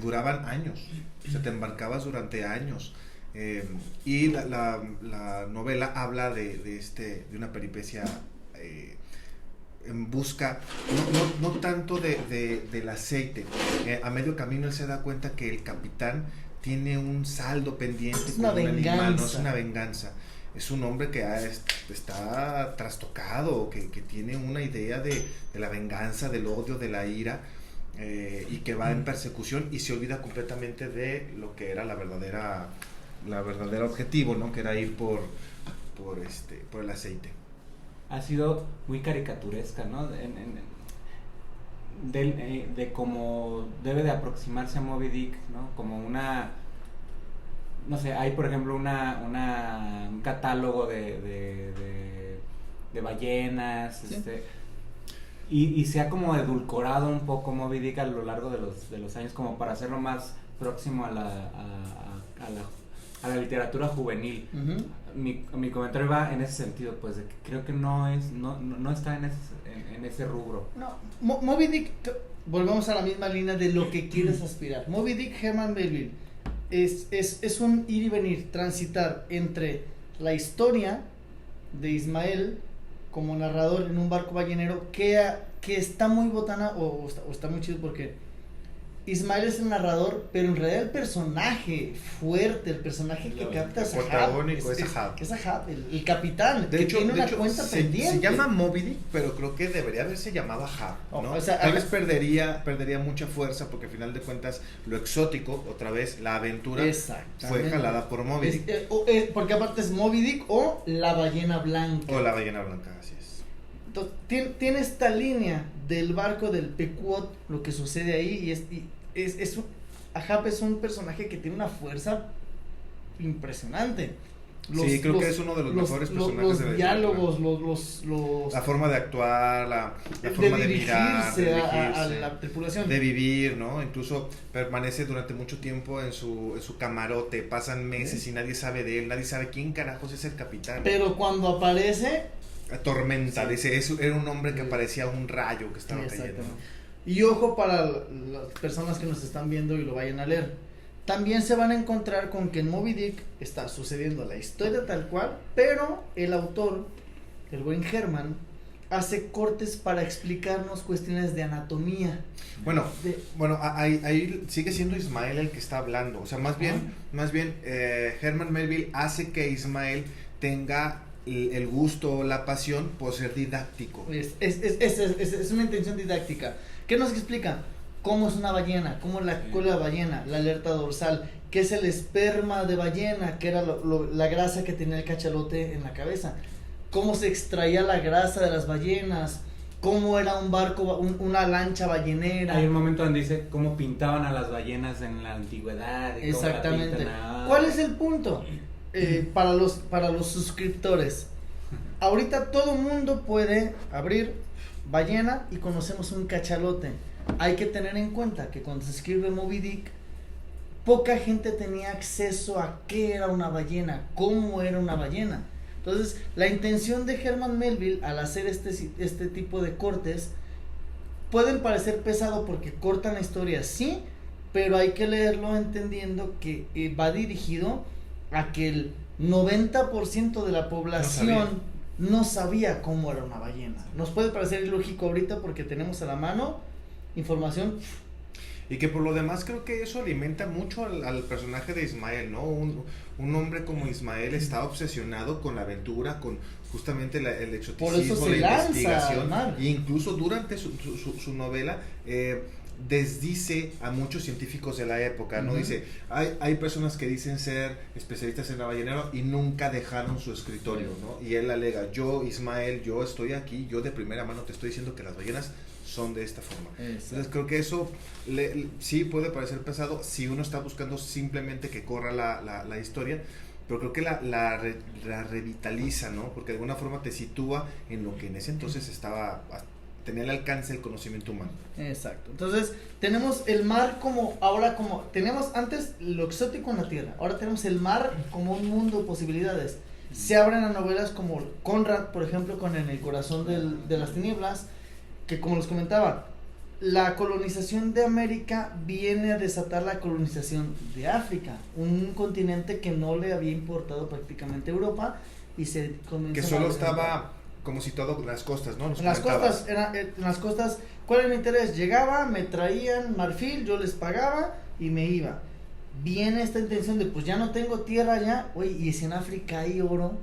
duraban años. O sea, te embarcabas durante años. Y la novela habla de una peripecia en busca no tanto del aceite. A medio camino él se da cuenta que el capitán tiene un saldo pendiente con un animal, no es una venganza. Es un hombre que está trastocado, que tiene una idea de la venganza, del odio, de la ira, y que va en persecución y se olvida completamente de lo que era la verdadera objetivo, ¿no? Que era ir por el aceite. Ha sido muy caricaturesca, ¿no? de cómo debe de aproximarse a Moby Dick, ¿no? Como una, no sé, hay por ejemplo un catálogo de ballenas, Sí. Y se ha como edulcorado un poco Moby Dick a lo largo de los años como para hacerlo más próximo a la literatura juvenil. Ujú. Mi comentario va en ese sentido, pues de que creo que no está en ese rubro. No, Moby Dick, volvemos a la misma línea de lo que quieres aspirar. Moby Dick, Herman Melville, es un ir y venir, transitar entre la historia de Ismael como narrador en un barco ballenero que está muy botana o está muy chido porque Ismael es el narrador, pero en realidad el personaje fuerte, el personaje que capta es el Ahab. protagónico es Ahab. Es Ahab, el capitán, De que hecho, tiene una cuenta pendiente. se llama Moby Dick, pero creo que debería haberse llamado Ahab, ¿no? O sea, tal vez perdería mucha fuerza porque al final de cuentas lo exótico, otra vez la aventura, fue jalada por Moby Dick. Porque aparte es Moby Dick o la ballena blanca. O la ballena blanca, así es. Entonces, tiene esta línea del barco del Pequot, lo que sucede ahí, Ahab es un personaje que tiene una fuerza impresionante. Sí, creo que es uno de los mejores personajes de la diálogos, la forma de actuar, la forma de mirar, de a dirigirse, la tripulación. de vivir, ¿no? Incluso permanece durante mucho tiempo en su camarote, pasan meses y nadie sabe de él, nadie sabe quién carajos es el capitán. Pero cuando aparece, Tormenta, sí. dice, era un hombre que parecía un rayo que estaba cayendo. Y ojo para las personas que nos están viendo y lo vayan a leer. También se van a encontrar con que en Moby Dick está sucediendo la historia tal cual, pero el autor, el buen Herman, hace cortes para explicarnos cuestiones de anatomía. Bueno, ahí sigue siendo Ismael el que está hablando. O sea, más bien Herman Melville hace que Ismael tenga el gusto, la pasión por ser didáctico. Es una intención didáctica. ¿Qué nos explica? ¿Cómo es una ballena? ¿Cómo es la cola de ballena? La alerta dorsal. ¿Qué es el esperma de ballena? Que era la grasa que tenía el cachalote en la cabeza. ¿Cómo se extraía la grasa de las ballenas? ¿Cómo era un barco, una lancha ballenera? Hay un momento donde dice cómo pintaban a las ballenas en la antigüedad. Y exactamente. ¿Cuál es el punto? Para los suscriptores. Ahorita todo mundo puede abrir ballena y conocemos un cachalote. Hay que tener en cuenta que cuando se escribe Moby Dick, poca gente tenía acceso a qué era una ballena, cómo era una ballena. Entonces, la intención de Herman Melville al hacer este tipo de cortes pueden parecer pesado porque cortan la historia, sí, pero hay que leerlo entendiendo que va dirigido a que el 90% de la población no sabía cómo era una ballena. Nos puede parecer ilógico ahorita porque tenemos a la mano información. Y que por lo demás creo que eso alimenta mucho al personaje de Ismael, ¿no? Un hombre como Ismael está obsesionado con la aventura, con justamente el exoticismo, la investigación. E incluso durante su novela desdice a muchos científicos de la época, ¿no? Dice, hay personas que dicen ser especialistas en la ballenero y nunca dejaron su escritorio, ¿no? Y él alega, yo Ismael, yo estoy aquí, yo de primera mano te estoy diciendo que las ballenas son de esta forma. Entonces creo que eso sí puede parecer pesado si uno está buscando simplemente que corra la historia, pero creo que la revitaliza, ¿no? Porque de alguna forma te sitúa en lo que en ese entonces tenía al alcance del conocimiento humano. Exacto. Entonces tenemos el mar teníamos antes lo exótico en la tierra, ahora tenemos el mar como un mundo de posibilidades. Se abren a novelas como Conrad, por ejemplo, con En el corazón de las tinieblas, que como les comentaba, la colonización de América viene a desatar la colonización de África, un continente que no le había importado prácticamente a Europa y se comenzó que solo estaba como situado en las costas, ¿no? En las costas, ¿cuál era mi interés? Llegaba, me traían marfil, yo les pagaba y me iba. Viene esta intención de, pues ya no tengo tierra allá, oye, y si en África hay oro,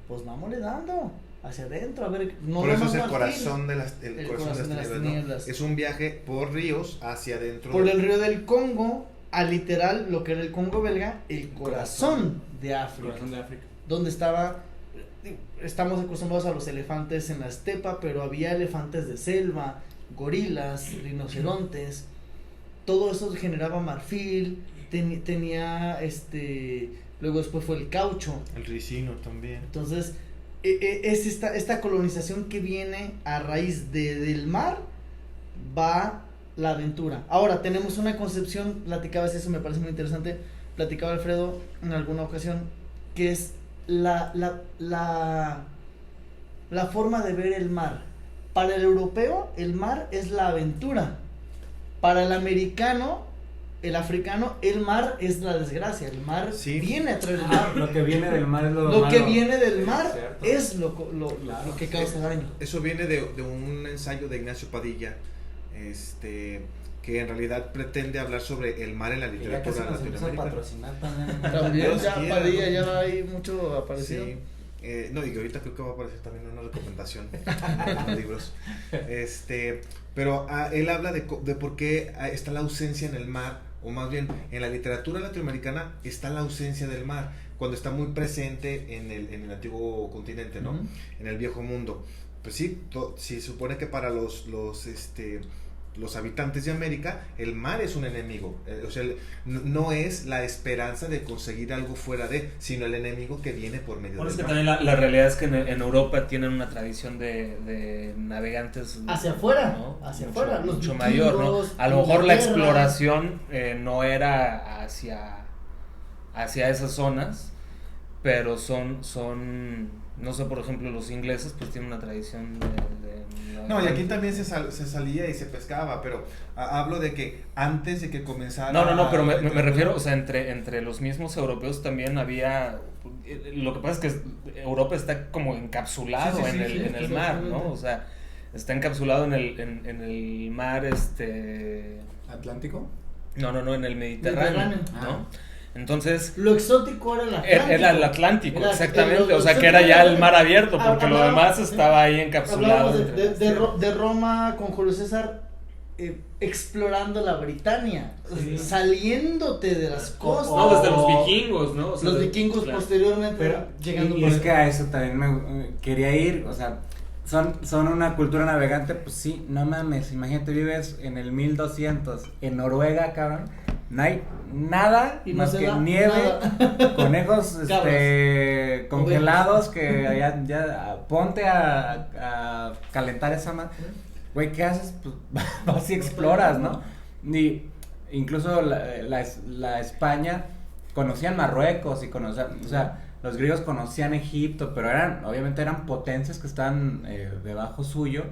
pues vámonos dando hacia adentro, a ver, no. Por eso es el marfil. Corazón de las tinieblas, ¿no? Es un viaje por ríos hacia adentro. Por el río del Congo, a literal, lo que era el Congo belga, el corazón de África. Donde estamos acostumbrados a los elefantes en la estepa, pero había elefantes de selva, gorilas, rinocerontes, todo eso generaba marfil, tenía luego después fue el caucho. El ricino también. Entonces, es esta colonización que viene a raíz del mar, va la aventura. Ahora, tenemos una concepción, platicabas eso, me parece muy interesante, platicaba Alfredo en alguna ocasión, que es la forma de ver el mar. Para el europeo, el mar es la aventura. Para el americano, el africano, el mar es la desgracia. El mar viene a traer el mar. Lo que viene del mar es lo Lo malo. que viene del mar Es es lo que causa daño. Eso viene de un ensayo de Ignacio Padilla, que en realidad pretende hablar sobre el mar en la literatura latinoamericana. También ya quiera, Padilla, ¿no? ya hay mucho aparecido. Sí. No, y que ahorita creo que va a aparecer también una recomendación en los libros. Pero él habla de por qué está la ausencia en el mar, o más bien en la literatura latinoamericana está la ausencia del mar, cuando está muy presente en el antiguo continente, ¿no? En el viejo mundo. Pues sí, se supone que para los habitantes de América, el mar es un enemigo. O sea, no es la esperanza de conseguir algo fuera de, sino el enemigo que viene por medio Bueno, es del que mar. también la realidad es que en Europa tienen una tradición de navegantes Hacia afuera, ¿no? hacia mucho, afuera. Los mucho mayor, ¿no? vikingos, A lo mejor la Inglaterra. exploración no era hacia esas zonas, pero son no sé, por ejemplo, los ingleses pues tienen una tradición de No, y aquí también se salía y se pescaba, pero hablo de que antes de que comenzara... No, pero me refiero, o sea, entre los mismos europeos también había... Lo que pasa es que Europa está como encapsulado en el mar, ¿no? O sea, está encapsulado en el mar, ¿Atlántico? No, en el Mediterráneo, Mediterráneo. ¿no? Entonces... Lo exótico era el Atlántico. Era el Atlántico, Era- exactamente, lo o sea, que exótico era ya el mar abierto, porque lo Hablábamos- demás estaba ahí encapsulado. Hablábamos entre las tierras. de Roma con Julio César explorando la Britania, Sí. saliéndote de las costas. No, desde los vikingos, ¿no? O sea, Los vikingos claro. posteriormente Pero, llegando y por es ahí. que a eso también me quería ir, o sea, son una cultura navegante, pues sí, no mames, imagínate, vives en el 1200, en Noruega, cabrón, no hay nada Y no más se que da nieve, nada. conejos Cabras. congelados, que ya ponte a calentar esa madre. Güey, ¿qué haces? Pues vas y exploras, ¿no? Y incluso la España conocían Marruecos y conocían, o sea, los griegos conocían Egipto, pero obviamente eran potencias que estaban debajo suyo,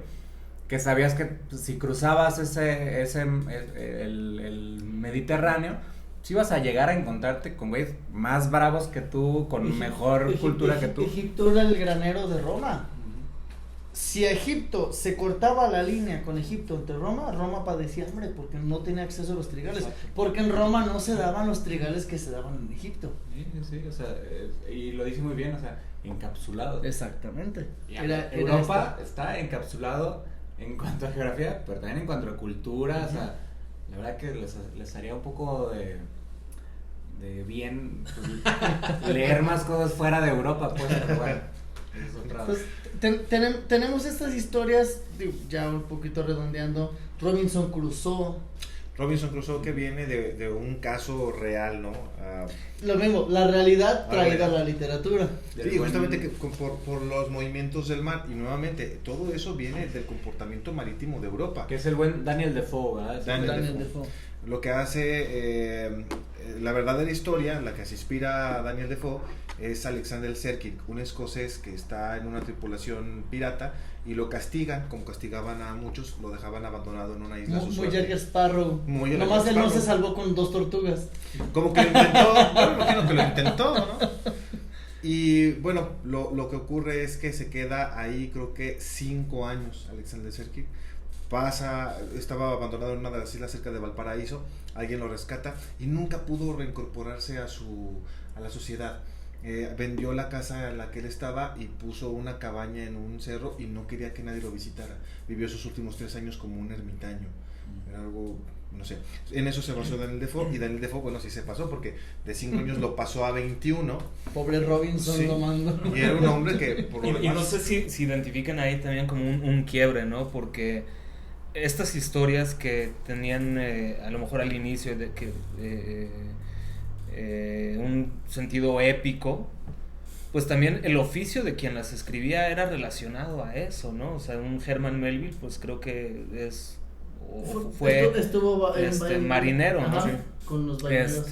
que sabías que pues, si cruzabas el Mediterráneo, pues ibas a llegar a encontrarte con güeyes más bravos que tú, con mejor cultura que tú. Egipto era el granero de Roma. Si a Egipto se cortaba la línea con Egipto entre Roma, Roma padecía hambre porque no tenía acceso a los trigales. Exacto. Porque en Roma no se daban los trigales que se daban en Egipto. Sí, o sea, y lo dice muy bien, o sea, encapsulado. Exactamente. Europa está encapsulado en cuanto a geografía, pero también en cuanto a cultura, o sea, la verdad que les haría un poco de bien pues, leer más cosas fuera de Europa, pues, pero bueno, es otra... Pues, tenemos estas historias, digo, ya un poquito redondeando, Robinson Crusoe. Robinson Crusoe, que viene de un caso real, ¿no? Lo mismo, la realidad traída a la literatura. Sí, justamente que por los movimientos del mar, y nuevamente todo eso viene del comportamiento marítimo de Europa. Que es el buen Daniel Defoe, ¿verdad? Daniel Defoe. Lo que hace la verdadera historia, la que se inspira a Daniel Defoe, es Alexander Selkirk, un escocés que está en una tripulación pirata y lo castigan, como castigaban a muchos, lo dejaban abandonado en una isla. Muy Jack Sparrow. Muy Jack Nomás él no Sparrow. se salvó con 2 tortugas. Como que lo intentó, bueno, imagino que lo intentó, ¿no? Y bueno, lo que ocurre es que se queda ahí, creo que 5 años, Alexander Selkirk. Estaba abandonado en una de las islas cerca de Valparaíso, alguien lo rescata y nunca pudo reincorporarse a la sociedad. Vendió la casa en la que él estaba y puso una cabaña en un cerro y no quería que nadie lo visitara. Vivió sus últimos 3 años como un ermitaño. Era algo, no sé. En eso se basó Daniel Defoe, y Daniel Defoe, bueno, sí se pasó porque de 5 años lo pasó a 21. Pobre Robinson Sí. lo mandó. Y era un hombre que por lo Y no demás... sé si identifican ahí también como un quiebre, ¿no? Porque estas historias que tenían a lo mejor al inicio de que un sentido épico, pues también el oficio de quien las escribía era relacionado a eso, ¿no? O sea, un Herman Melville, pues creo que fue marinero, ¿no? Ajá, con los marineros.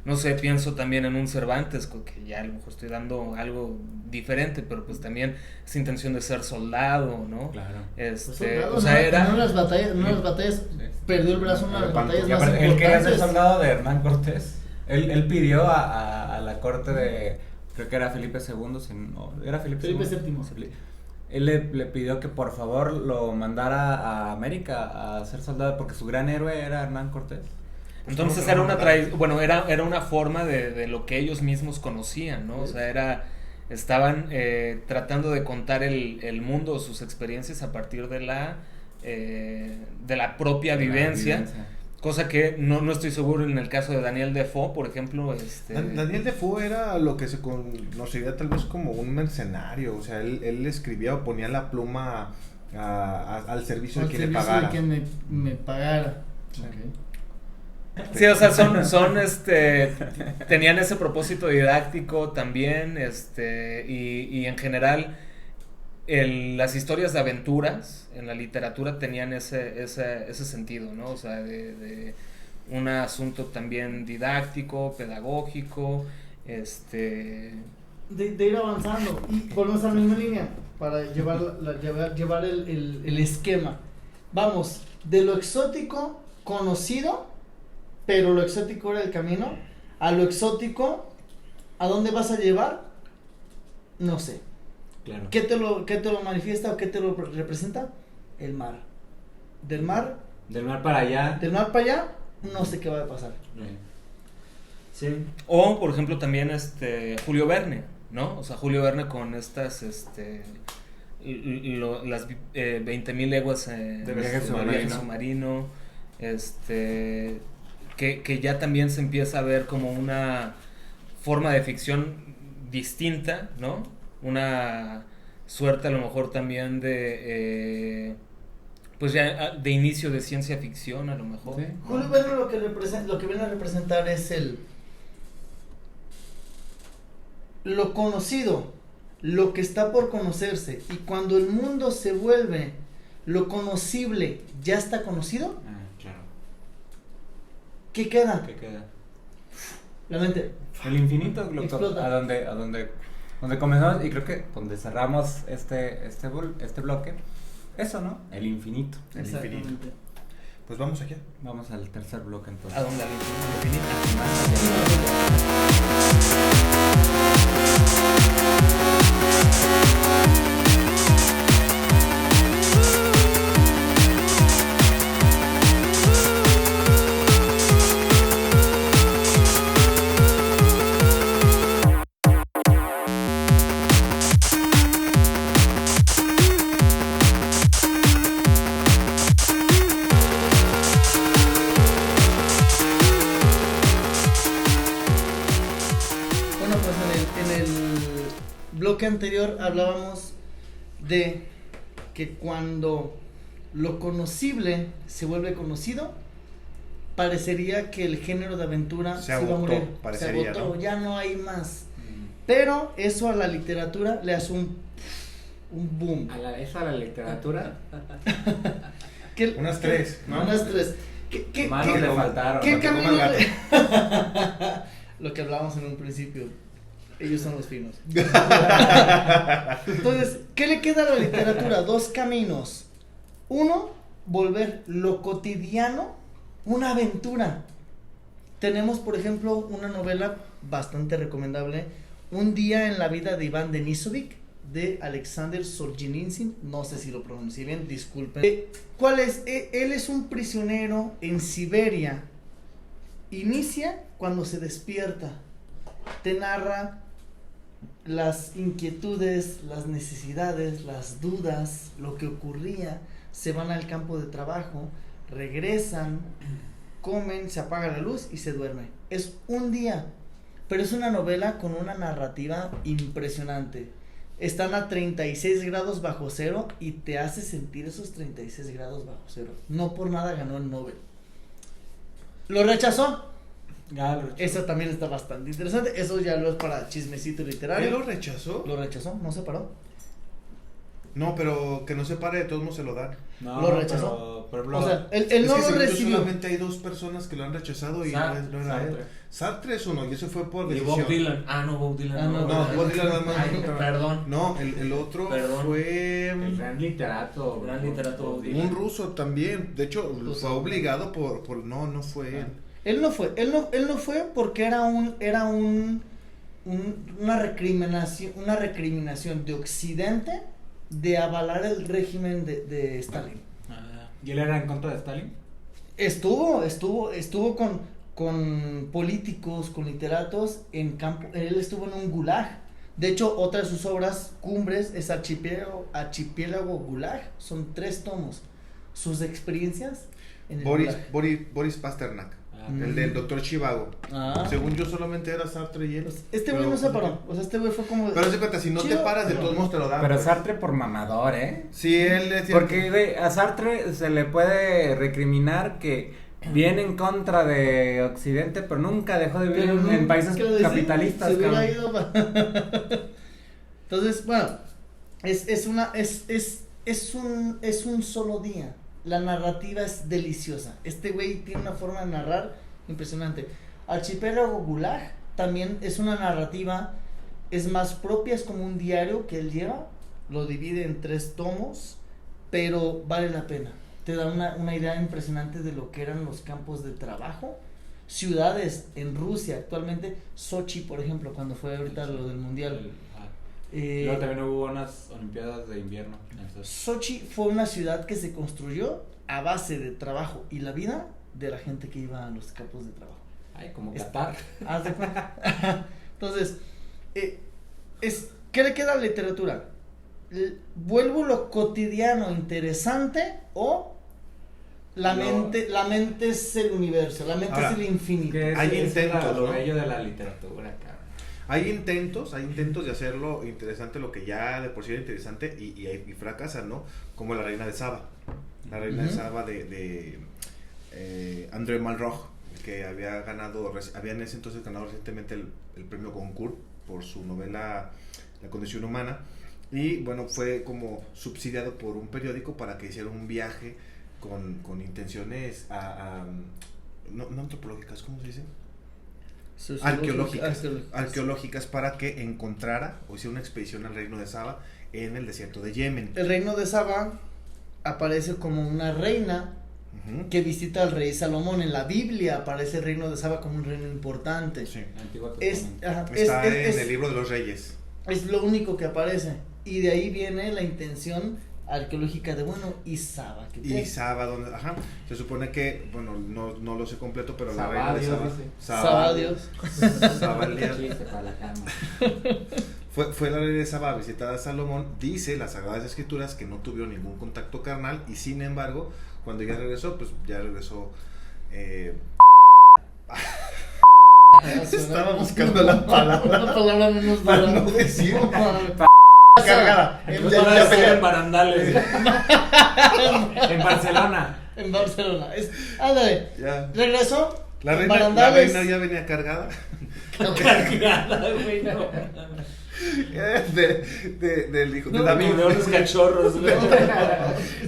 No sé, pienso también en un Cervantes, que ya a lo mejor estoy dando algo diferente, pero pues también esa intención de ser soldado, ¿no? Claro. Pues O soldado, sea, era... en una de las batallas perdió el brazo, una de las batallas Y más aparte, él quería ser importantes. soldado de Hernán Cortés. Él pidió a la corte de, creo que era Felipe II, ¿era Felipe VII. Él le pidió que por favor lo mandara a América a ser soldado, porque su gran héroe era Hernán Cortés. Entonces era una forma de lo que ellos mismos conocían, ¿no? O sea, estaban tratando de contar el mundo, sus experiencias a partir de la propia vivencia. Cosa que no estoy seguro en el caso de Daniel Defoe, por ejemplo. Daniel Defoe era lo que se conocería tal vez como un mercenario. O sea, él escribía o ponía la pluma al servicio de quien le pagara. De quien me pagara. Sí. Okay. Sí, o sea, tenían ese propósito didáctico también, y en general las historias de aventuras en la literatura tenían ese sentido, ¿no? O sea, de un asunto también didáctico, pedagógico, de ir avanzando y volvemos a la misma línea para llevar el esquema. Vamos, de lo exótico conocido, pero lo exótico era el camino, a lo exótico, ¿a dónde vas a llevar? No sé. Claro. ¿Qué te lo manifiesta o qué te lo representa? El mar. Del mar para allá. Del mar para allá, no sé qué va a pasar. Sí. O, por ejemplo, también Julio Verne, ¿no? O sea, Julio Verne con estas las 20.000 leguas de viaje submarino, que ya también se empieza a ver como una forma de ficción distinta, ¿no? Una suerte a lo mejor también de pues ya de inicio de ciencia ficción a lo mejor. Sí. Julio Verne lo que viene a representar es lo conocido, lo que está por conocerse, y cuando el mundo se vuelve lo conocible ya está conocido, Claro. ¿qué queda? ¿Qué queda? La mente. El infinito, Explota. a donde comenzamos, y creo que donde cerramos este bloque, eso, ¿no? El infinito. Exactamente. Pues vamos allá. Vamos al tercer bloque entonces. ¿A dónde? Al infinito. Bueno, pues en el bloque anterior hablábamos de que cuando lo conocible se vuelve conocido, parecería que el género de aventura Se iba a agotó, morir, parecería, se agotó, ¿no? ya no hay más. Pero eso a la literatura le hace un boom. Eso a la literatura. Unas tres, ¿no? Unas tres. ¿Qué Manos le faltaron. ¿Qué Porque camino coman gato. Lo que hablábamos en un principio. Ellos son los finos. Entonces, ¿qué le queda a la literatura? Dos caminos. Uno, volver lo cotidiano una aventura. Tenemos, por ejemplo, una novela bastante recomendable, Un día en la vida de Iván Denisovic, de Alexander Solzhenitsyn. No sé si lo pronuncié bien, disculpen. ¿Cuál es? Él es un prisionero en Siberia. Inicia cuando se despierta. Te narra las inquietudes, las necesidades, las dudas, lo que ocurría. Se van al campo de trabajo, regresan, comen, se apaga la luz y se duerme. Es un día, pero es una novela con una narrativa impresionante. están a 36 grados bajo cero y te hace sentir esos 36 grados bajo cero. No por nada ganó el Nobel. Lo rechazó. Eso también está bastante interesante. Eso ya lo es para chismecito literario. ¿Él lo rechazó? Lo rechazó, no se paró. No, pero que no se pare, de todos modos se lo dan. No, Lo rechazó. pero O sea, él Es no que lo según yo recibió. solamente hay 2 personas que lo han rechazado y no era él. Sartre es uno y eso fue por Y decisión. Bob Dylan. No, Bob Dylan. Ah, no, No, Bob Dylan nada más. Ay, perdón. No, el otro Perdón. fue el gran literato. Gran literato Bob Dylan. un ruso también. De hecho, Ruso. fue obligado por no fue él. Él no fue porque era una recriminación de Occidente de avalar el régimen de Stalin. ¿Y él era en contra de Stalin? Estuvo con políticos, con literatos en campo. Él estuvo en un gulag. De hecho, otra de sus obras cumbres es Archipiélago Gulag. Son 3 tomos. Sus experiencias en el gulag. Boris Pasternak. Mm. El del doctor Chivago. Ah. Según yo solamente era Sartre y él. Este güey no se paró. O sea, este güey fue como. Pero se cuenta, si no te Chido, paras, de pero- todos modos te lo dan. Pero pues. Sartre por mamador, ¿eh? Sí, él decía. Porque, güey, a Sartre se le puede recriminar que viene en contra de Occidente, pero nunca dejó de vivir Pero no, en países ¿qué le decía? capitalistas, Se hubiera cabrón. ido Entonces, bueno, es un solo día. La narrativa es deliciosa. Este güey tiene una forma de narrar impresionante. Archipiélago Gulag también es una narrativa, es más propia, es como un diario que él lleva, lo divide en 3 tomos, pero vale la pena. Te da una idea impresionante de lo que eran los campos de trabajo. Ciudades en Rusia actualmente, Sochi, por ejemplo, cuando fue ahorita lo del mundial. Luego también hubo unas olimpiadas de invierno. Sochi fue una ciudad que se construyó a base de trabajo y la vida de la gente que iba a los campos de trabajo. Ay, como Es- Qatar. Haz de cuenta. Entonces, ¿qué le queda a la literatura? ¿Vuelvo lo cotidiano interesante o la mente es el universo, la mente Ahora, es el infinito? Que Hay intentos, lo ¿no? bello de la literatura, cabrón. Hay intentos de hacerlo interesante, lo que ya de por sí era interesante y fracasan, ¿no? Como La Reina de Saba. La Reina de Ujú. Saba de André Malraux, que había en ese entonces ganado recientemente el premio Goncourt por su novela La condición humana. Y bueno, fue como subsidiado por un periódico para que hiciera un viaje con intenciones no antropológicas, ¿cómo se dice? Arqueológicas para que encontrara o hiciera una expedición al reino de Saba en el desierto de Yemen. El reino de Saba aparece como una reina Ujú. que visita al rey Salomón. En la Biblia aparece el reino de Saba como un reino importante. Sí. Antiguo Es, Testamento. ajá, Está es- en el libro de los reyes. es lo único que aparece. Y de ahí viene la intención arqueológica de, bueno, ¿y Saba? ¿Qué Y pedo? Saba, ajá, se supone que, bueno, no lo sé completo, pero la reina de Sabadios, Saba. dice. Saba Dios. Saba el día- Chiste para la cama. Fue la reina de Saba a visitar a Salomón. Dice las Sagradas Escrituras que no tuvieron ningún contacto carnal y sin embargo, cuando ya regresó, pues ya regresó. Estaba buscando la palabra. Una palabra menos Para dura. no decir. Cargada. Cargada. Entonces, Ya- van ya a ser peleé. en barandales. En Barcelona. En Barcelona. Ándale. Ya. Regresó. La en reina, Barandales. ya venía cargada Cargada, güey, no. del hijo de No, David. De unos cachorros, güey.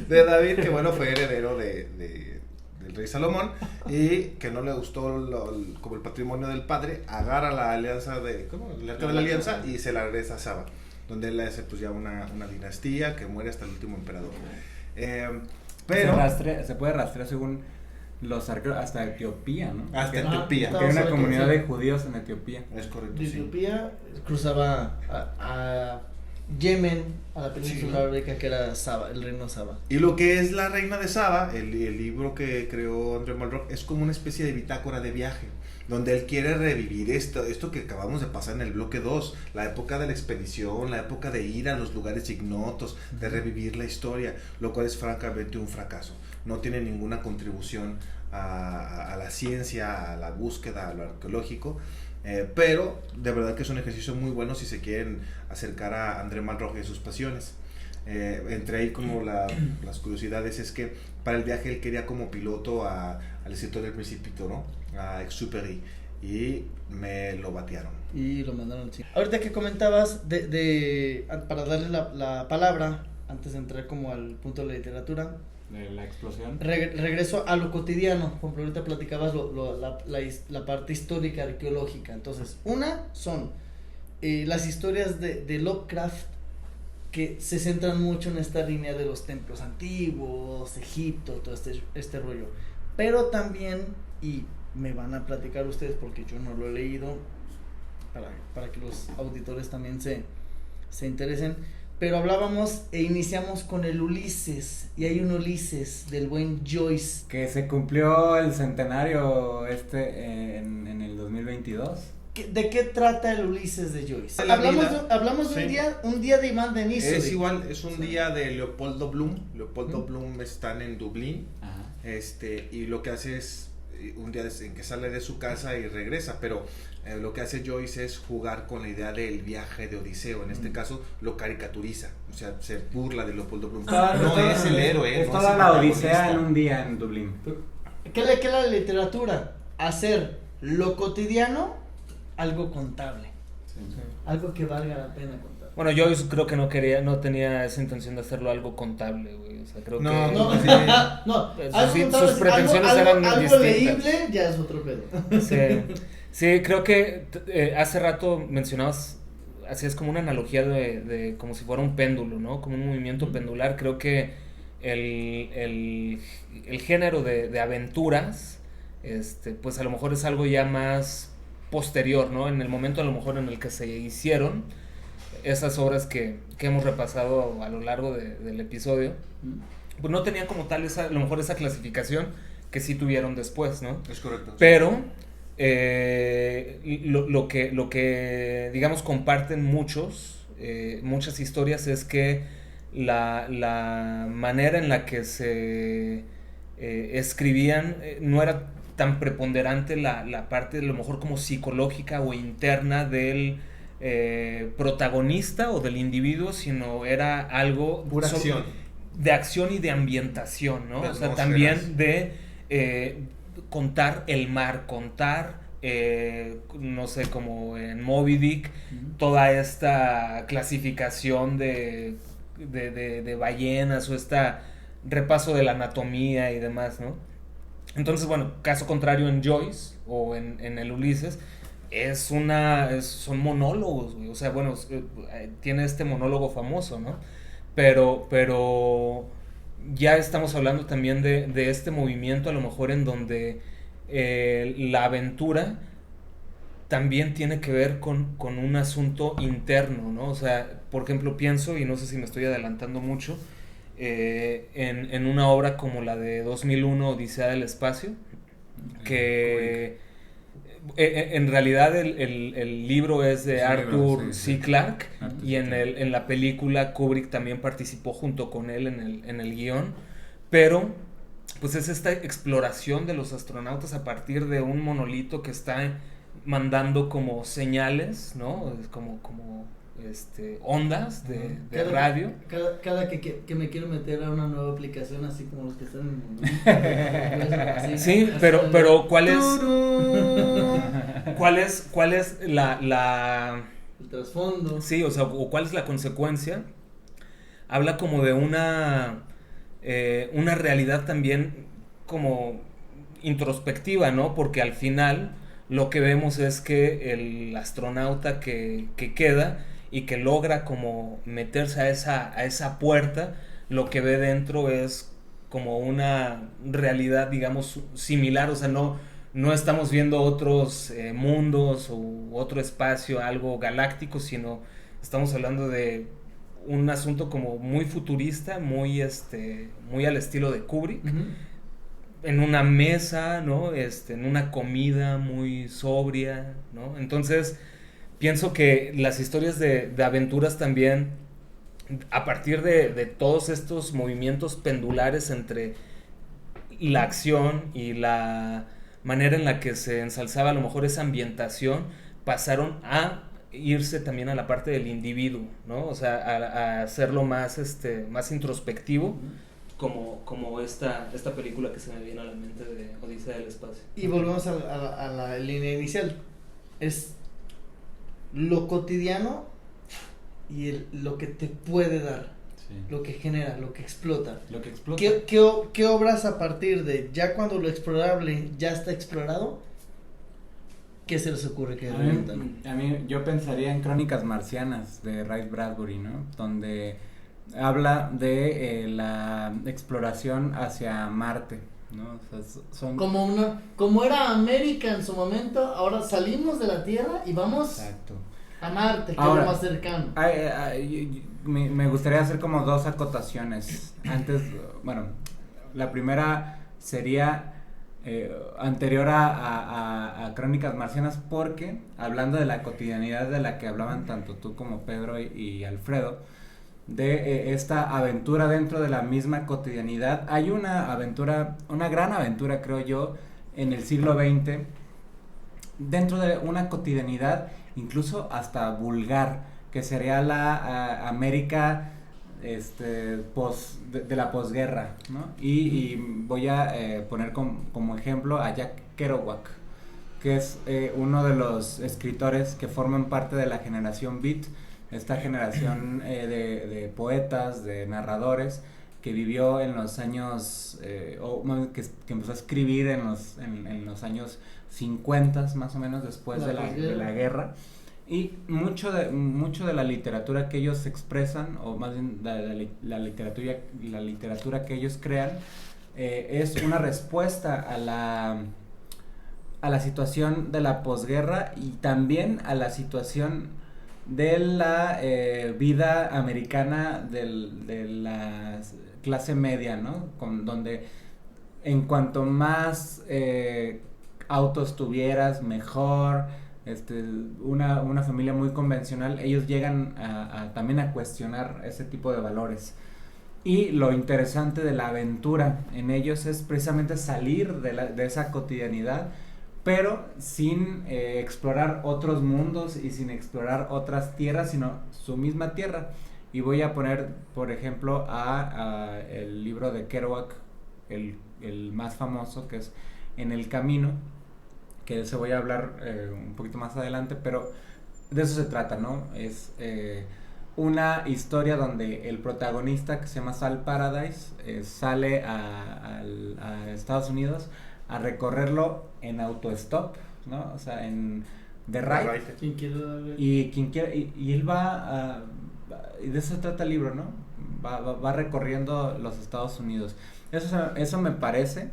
De David, que bueno, fue heredero del rey Salomón y que no le gustó como el patrimonio del padre, agarra la alianza el arca de la alianza y se la regresa a Saba, donde él hace pues ya una dinastía que muere hasta el último emperador. Pero Se puede rastrear según los arqueólogos hasta Etiopía, ¿no? hasta Que- Etiopía. Ah, Que hay una sobre comunidad Etiopía. de judíos en Etiopía. Es correcto, De sí. Etiopía cruzaba a Yemen, a la península Sí. arábica, que era Saba, el reino Saba. Y lo que es la reina de Saba, el libro que creó André Malraux, es como una especie de bitácora de viaje, donde él quiere revivir esto que acabamos de pasar en el bloque 2, la época de la expedición, la época de ir a los lugares ignotos, de revivir la historia, lo cual es francamente un fracaso. No tiene ninguna contribución a la ciencia, a la búsqueda, a lo arqueológico. Pero de verdad que es un ejercicio muy bueno si se quieren acercar a André Malraux y a sus pasiones. Entre ahí como las curiosidades es que para el viaje él quería como piloto al escritor del Principito, ¿no? A Exupéry, y me lo batearon. Y lo mandaron al cine. Ahorita que comentabas para darle la palabra, antes de entrar como al punto de la literatura, De la explosión. regreso a lo cotidiano. Por ejemplo, ahorita platicabas la parte histórica, arqueológica. Entonces, una son las historias de Lovecraft, que se centran mucho en esta línea de los templos antiguos, Egipto, todo este rollo. Pero también, y me van a platicar ustedes porque yo no lo he leído, para que los auditores también se interesen, pero hablábamos e iniciamos con el Ulises, y hay un Ulises del buen Joyce. Que se cumplió el centenario en el 2022. ¿De qué trata el Ulises de Joyce? De la vida. Hablamos de Sí. un día de Iván Denis. Es igual, es un día de Leopoldo Bloom. Leopoldo Bloom están en Dublín, Ajá. y lo que hace es un día en que sale de su casa y regresa, pero lo que hace Joyce es jugar con la idea del viaje de Odiseo. En este caso lo caricaturiza, o sea, se burla de Leopoldo Bloom. No es el héroe, Es no toda el la protagonista. odisea en un día en Dublín. ¿Qué es la literatura? Hacer lo cotidiano algo contable, algo que valga la pena contar. Bueno, yo creo que no tenía esa intención de hacerlo algo contable, güey. O sea, creo No, que... No, sí. no, Sus- algo sus contable es pretensiones eran algo distintas. leíble ya es otro pedo. Sí, creo que hace rato mencionabas, hacías como una analogía de como si fuera un péndulo, ¿no? Como un movimiento pendular. Creo que el género de aventuras, pues a lo mejor es algo ya más posterior, ¿no? En el momento a lo mejor en el que se hicieron esas obras que hemos repasado a lo largo del episodio, pues no tenían como tal a lo mejor esa clasificación que sí tuvieron después, ¿no? Es correcto. Pero lo que digamos comparten muchas historias es que la manera en la que se escribían no era tan preponderante la parte de lo mejor como psicológica o interna del protagonista o del individuo, sino era algo Pura acción. de acción y de ambientación, ¿no? De O sea, atmósferas. también de contar el mar, contar no sé, como en Moby Dick, toda esta clasificación de ballenas o repaso de la anatomía y demás, ¿no? Entonces, bueno, caso contrario en Joyce o en el Ulises, son monólogos, güey. O sea, bueno, tiene este monólogo famoso, ¿no? Pero ya estamos hablando también de este movimiento, a lo mejor en donde la aventura también tiene que ver con un asunto interno, ¿no? O sea, por ejemplo, pienso, y no sé si me estoy adelantando mucho, en una obra como la de 2001, Odisea del Espacio, que en realidad el libro es de Arthur C. Clarke, y en la película Kubrick también participó junto con él en el guión, pero pues es esta exploración de los astronautas a partir de un monolito que está mandando como señales, ¿no? Es como ondas de radio. Cada que me quiero meter a una nueva aplicación, así como los que están en el mundo. Sí, pero ¿cuál es la el trasfondo? sí, o sea, o cuál es la consecuencia? Habla como de una realidad también como introspectiva, ¿no? Porque al final lo que vemos es que el astronauta que queda y que logra como meterse a esa puerta, lo que ve dentro es como una realidad, digamos, similar. O sea, no estamos viendo otros mundos u otro espacio, algo galáctico, sino estamos hablando de un asunto como muy futurista, muy al estilo de Kubrick, en una mesa, ¿no? En una comida muy sobria, ¿no? Entonces, pienso que las historias de aventuras también, a partir de todos estos movimientos pendulares entre la acción y la manera en la que se ensalzaba a lo mejor esa ambientación, pasaron a irse también a la parte del individuo, ¿no? O sea, a hacerlo más, más introspectivo, como esta película que se me viene a la mente de Odisea del Espacio. Y volvemos a la línea inicial. Es lo cotidiano y lo que te puede dar, lo que genera, lo que explota. Lo que explota. ¿Qué obras a partir de ya cuando lo explorable ya está explorado? ¿Qué se les ocurre que revientan? A mí yo pensaría en Crónicas Marcianas de Ray Bradbury, ¿no? Donde habla de la exploración hacia Marte, ¿no? O sea, son... Como era América en su momento, ahora salimos de la Tierra y vamos Exacto. a Marte, que Ahora, es lo más cercano. Me gustaría hacer como dos acotaciones. Antes, bueno, la primera sería anterior a Crónicas Marcianas, porque hablando de la cotidianidad de la que hablaban tanto tú como Pedro y Alfredo, de esta aventura dentro de la misma cotidianidad, hay una gran aventura, creo yo, en el siglo XX, dentro de una cotidianidad incluso hasta vulgar, que sería la América de la posguerra, ¿no? Y voy a poner como ejemplo a Jack Kerouac, que es uno de los escritores que forman parte de la generación Beat, esta generación de poetas, de narradores, que vivió en los años, que empezó a escribir en los años 50 más o menos, después de la guerra. Y mucho de la literatura que ellos expresan, o más bien la literatura que ellos crean, es una respuesta a la situación de la posguerra y también a la situación de la vida americana de la clase media, ¿no? Donde en cuanto más autos tuvieras, mejor. Una familia muy convencional, ellos llegan también a cuestionar ese tipo de valores. Y lo interesante de la aventura en ellos es precisamente salir de esa cotidianidad, pero sin explorar otros mundos y sin explorar otras tierras, sino su misma tierra. Y voy a poner, por ejemplo, a el libro de Kerouac, el más famoso, que es En el Camino, que de eso voy a hablar un poquito más adelante, pero de eso se trata, ¿no? Es una historia donde el protagonista, que se llama Sal Paradise, sale a Estados Unidos a recorrerlo en autostop, ¿no? O sea, de ride. ¿Quién quiere darle? Y él va y de eso se trata el libro, ¿no? Va recorriendo los Estados Unidos. Eso me parece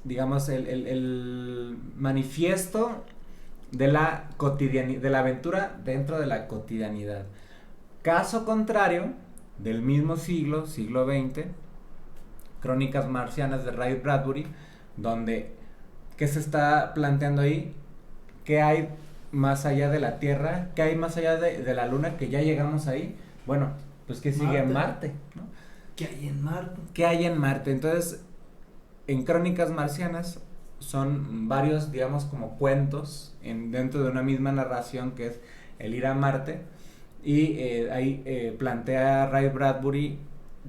digamos, el manifiesto de la aventura dentro de la cotidianidad. Caso contrario, del mismo siglo XX, Crónicas Marcianas de Ray Bradbury, donde, ¿qué se está planteando ahí? ¿Qué hay más allá de la Tierra? ¿Qué hay más allá de la Luna? Que ya llegamos ahí. Bueno, pues ¿qué sigue en Marte, ¿no? ¿Qué hay en Marte? ¿Qué hay en Marte? Entonces, en Crónicas Marcianas son varios, digamos, como cuentos dentro de una misma narración, que es el ir a Marte. Y ahí plantea Ray Bradbury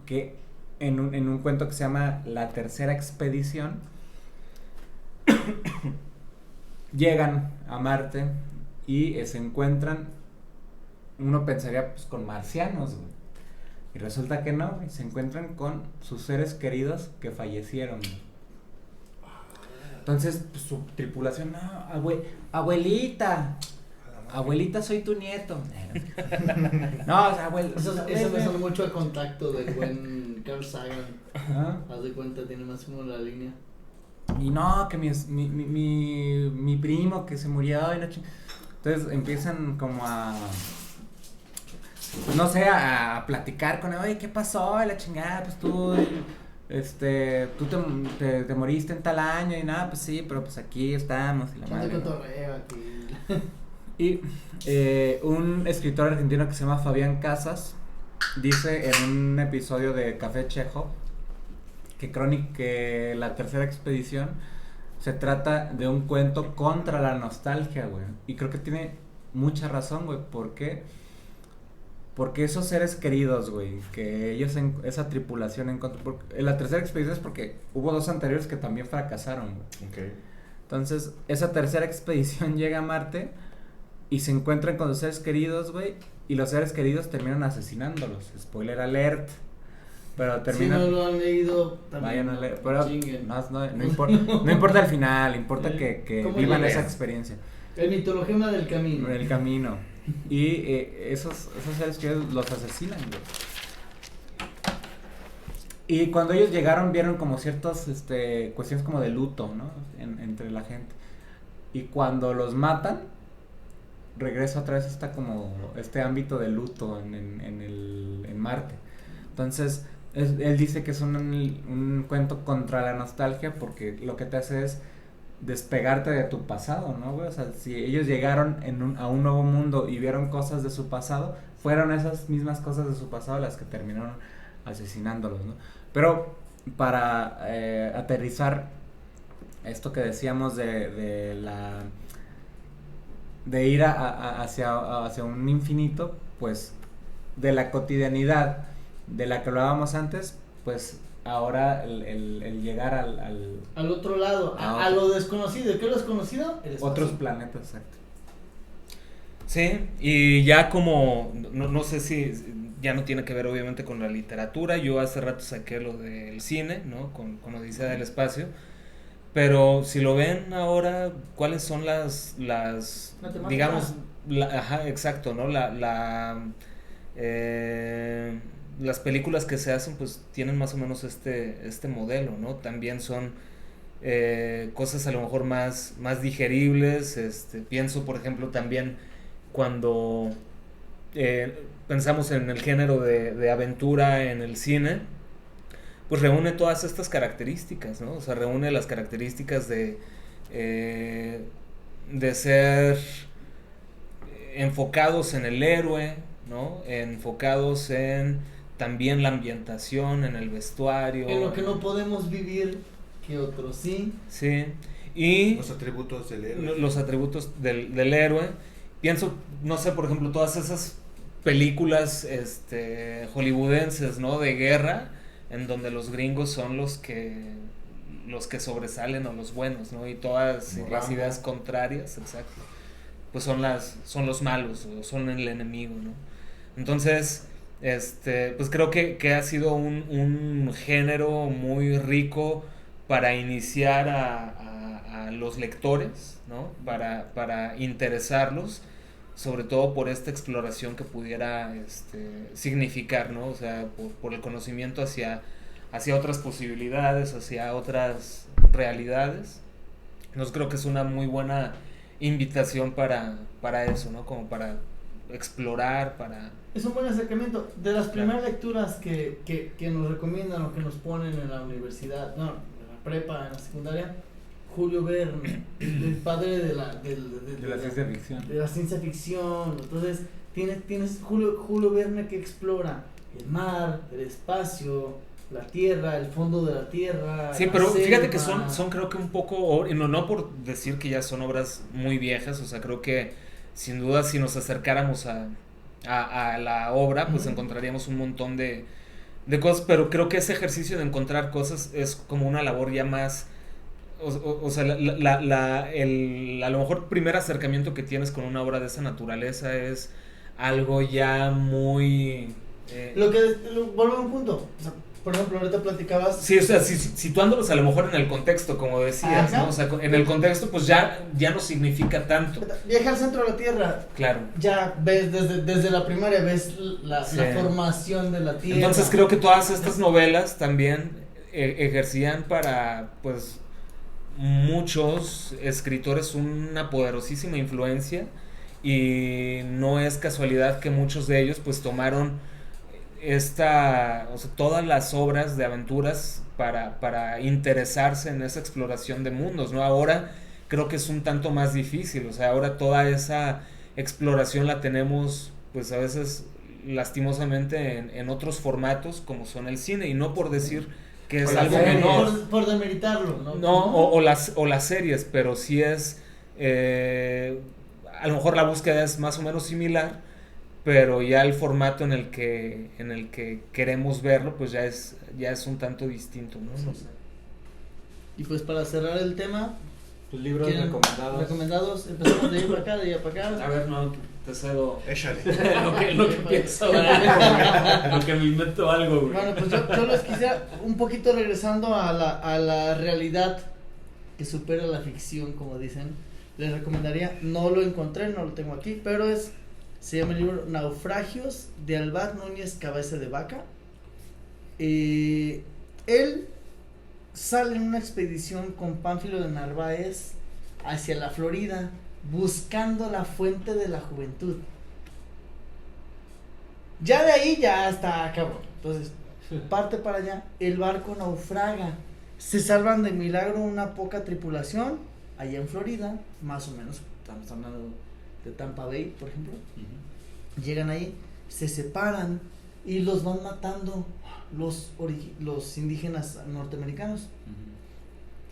que en un cuento que se llama La Tercera Expedición, llegan a Marte y se encuentran, uno pensaría, pues, con marcianos, güey. Y resulta que no, y se encuentran con sus seres queridos que fallecieron, güey. Entonces, pues, su tripulación, no, abuelita, soy tu nieto. No, o sea, Eso me suena mucho al contacto del buen Carl Sagan. Ajá. Haz de cuenta, tiene más como la línea. Y no, que mi primo que se murió y la entonces empiezan como no sé, a platicar con él. Oye, ¿qué pasó? Y la chingada, pues tú te moriste en tal año y nada, pues sí, pero pues aquí estamos y la madre. Cotorreo aquí. Y un escritor argentino que se llama Fabián Casas dice en un episodio de Café Chejo que La Tercera Expedición se trata de un cuento contra la nostalgia, güey. Y creo que tiene mucha razón, güey. ¿Por qué? Porque esos seres queridos, güey, que ellos, esa tripulación encontró... La tercera expedición es porque hubo 2 anteriores que también fracasaron, güey. Ok. Entonces, esa tercera expedición llega a Marte y se encuentran con los seres queridos, güey. Y los seres queridos terminan asesinándolos. Spoiler alert. Pero terminan... Si no lo han leído, también. Vayan a leer. Pero chinguen. no importa, no importa el final, importa que ¿Cómo vivan llegas? esa experiencia. El mitologema del camino. En el camino. Y esos seres queridos los asesinan, güey. Y cuando ellos llegaron vieron como ciertas cuestiones como de luto, ¿no? Entre la gente. Y cuando los matan, regresa otra vez como este ámbito de luto en Marte. Entonces, él dice que es un cuento contra la nostalgia porque lo que te hace es despegarte de tu pasado, ¿no, güey? O sea, si ellos llegaron a un nuevo mundo y vieron cosas de su pasado, fueron esas mismas cosas de su pasado las que terminaron asesinándolos, ¿no? Pero para aterrizar esto que decíamos de ir hacia un infinito, pues de la cotidianidad de la que hablábamos antes, pues ahora el llegar al otro lado, a lo desconocido. ¿Qué es lo desconocido? El espacio. Otros planetas, exacto. Sí, y ya como, no sé si ya no tiene que ver obviamente con la literatura. Yo hace rato saqué lo del cine, ¿no? Con Odisea del Espacio. Pero si lo ven ahora, ¿cuáles son las digamos, ajá, exacto, ¿no? Las películas que se hacen pues tienen más o menos este modelo, ¿no? También son cosas a lo mejor más digeribles. Pienso por ejemplo también cuando pensamos en el género de aventura en el cine, pues reúne todas estas características, ¿no? O sea, reúne las características de ser enfocados en el héroe, ¿no? Enfocados en también la ambientación, en el vestuario. En lo que no podemos vivir, que otros sí. Sí. Y los atributos del héroe. Los atributos del héroe. Pienso, no sé, por ejemplo, todas esas películas hollywoodenses, ¿no? De guerra, en donde los gringos son los que sobresalen o los buenos, ¿no? Y todas las ideas contrarias, exacto, pues son los malos o son el enemigo, ¿no? Entonces, pues creo que ha sido un género muy rico para iniciar a los lectores, ¿no? Para interesarlos, sobre todo por esta exploración que pudiera significar, ¿no? O sea, por el conocimiento hacia otras posibilidades, hacia otras realidades. Entonces creo que es una muy buena invitación para eso, ¿no? Como para explorar, para... Es un buen acercamiento. De las primeras lecturas que nos recomiendan o que nos ponen en la universidad, no, en la prepa, en la secundaria, Julio Verne, el padre de la ciencia ficción. De la ciencia ficción. Entonces, tienes Julio Verne que explora el mar, el espacio, la tierra, el fondo de la tierra. Sí, pero fíjate que son creo que un poco, no por decir que ya son obras muy viejas, o sea, creo que sin duda si nos acercáramos a la obra, pues encontraríamos un montón de cosas, pero creo que ese ejercicio de encontrar cosas es como una labor ya más... O sea, a lo mejor primer acercamiento que tienes con una obra de esa naturaleza es algo ya muy... Vuelvo a un punto. O sea, por ejemplo, ahorita platicabas... Sí, o sea, situándolos a lo mejor en el contexto, como decías, ¿no? O sea, en el contexto pues ya no significa tanto. Viaja al centro de la Tierra. Claro. Ya ves, desde la primaria ves la formación de la Tierra. Entonces creo que todas estas novelas también ejercían para, pues... muchos escritores una poderosísima influencia, y no es casualidad que muchos de ellos pues tomaron todas las obras de aventuras para interesarse en esa exploración de mundos, ¿no? Ahora creo que es un tanto más difícil, o sea, ahora toda esa exploración la tenemos pues a veces lastimosamente en otros formatos como son el cine, y no por decir que es O las algo series. menor. Por demeritarlo, ¿no? No, o las series, pero sí es, a lo mejor la búsqueda es más o menos similar, pero ya el formato en el que queremos verlo, pues ya es un tanto distinto, ¿no? No sé. Y pues para cerrar el tema, Tus libros ¿quieren recomendados? Empezamos de allá para acá, de allá para acá. A ver, no, te cedo Échale. lo que pienso, lo que me invento algo, güey. Bueno, pues yo les quisiera un poquito regresando a la realidad que supera la ficción, como dicen. Les recomendaría, no lo encontré, no lo tengo aquí, pero se llama el libro Naufragios de Alvar Núñez Cabeza de Vaca. Él sale en una expedición con Pánfilo de Narváez hacia la Florida, buscando la fuente de la juventud. Ya de ahí ya está cabrón. Entonces, parte para allá, el barco naufraga. Se salvan de milagro una poca tripulación allá en Florida, más o menos, estamos hablando de Tampa Bay, por ejemplo. Llegan ahí, se separan y los van matando los indígenas norteamericanos.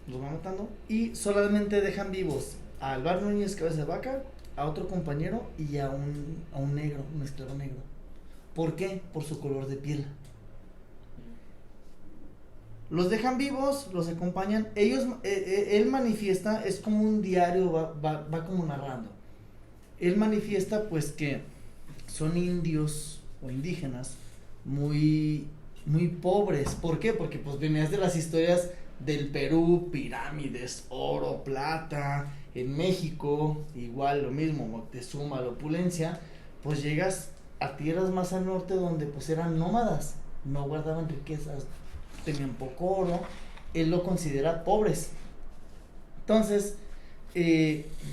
Los van matando y solamente dejan vivos a Alvar Núñez Cabeza de Vaca, a otro compañero y a un negro, un esclavo negro. ¿Por qué? Por su color de piel. Los dejan vivos, los acompañan. Él manifiesta, es como un diario, va como narrando. Él manifiesta pues que son indios o indígenas muy, muy pobres. ¿Por qué? Porque pues venías de las historias del Perú, pirámides, oro, plata. En México, igual lo mismo, Moctezuma, la opulencia. Pues llegas a tierras más al norte donde pues eran nómadas, no guardaban riquezas, tenían poco oro. Él lo considera pobres. Entonces,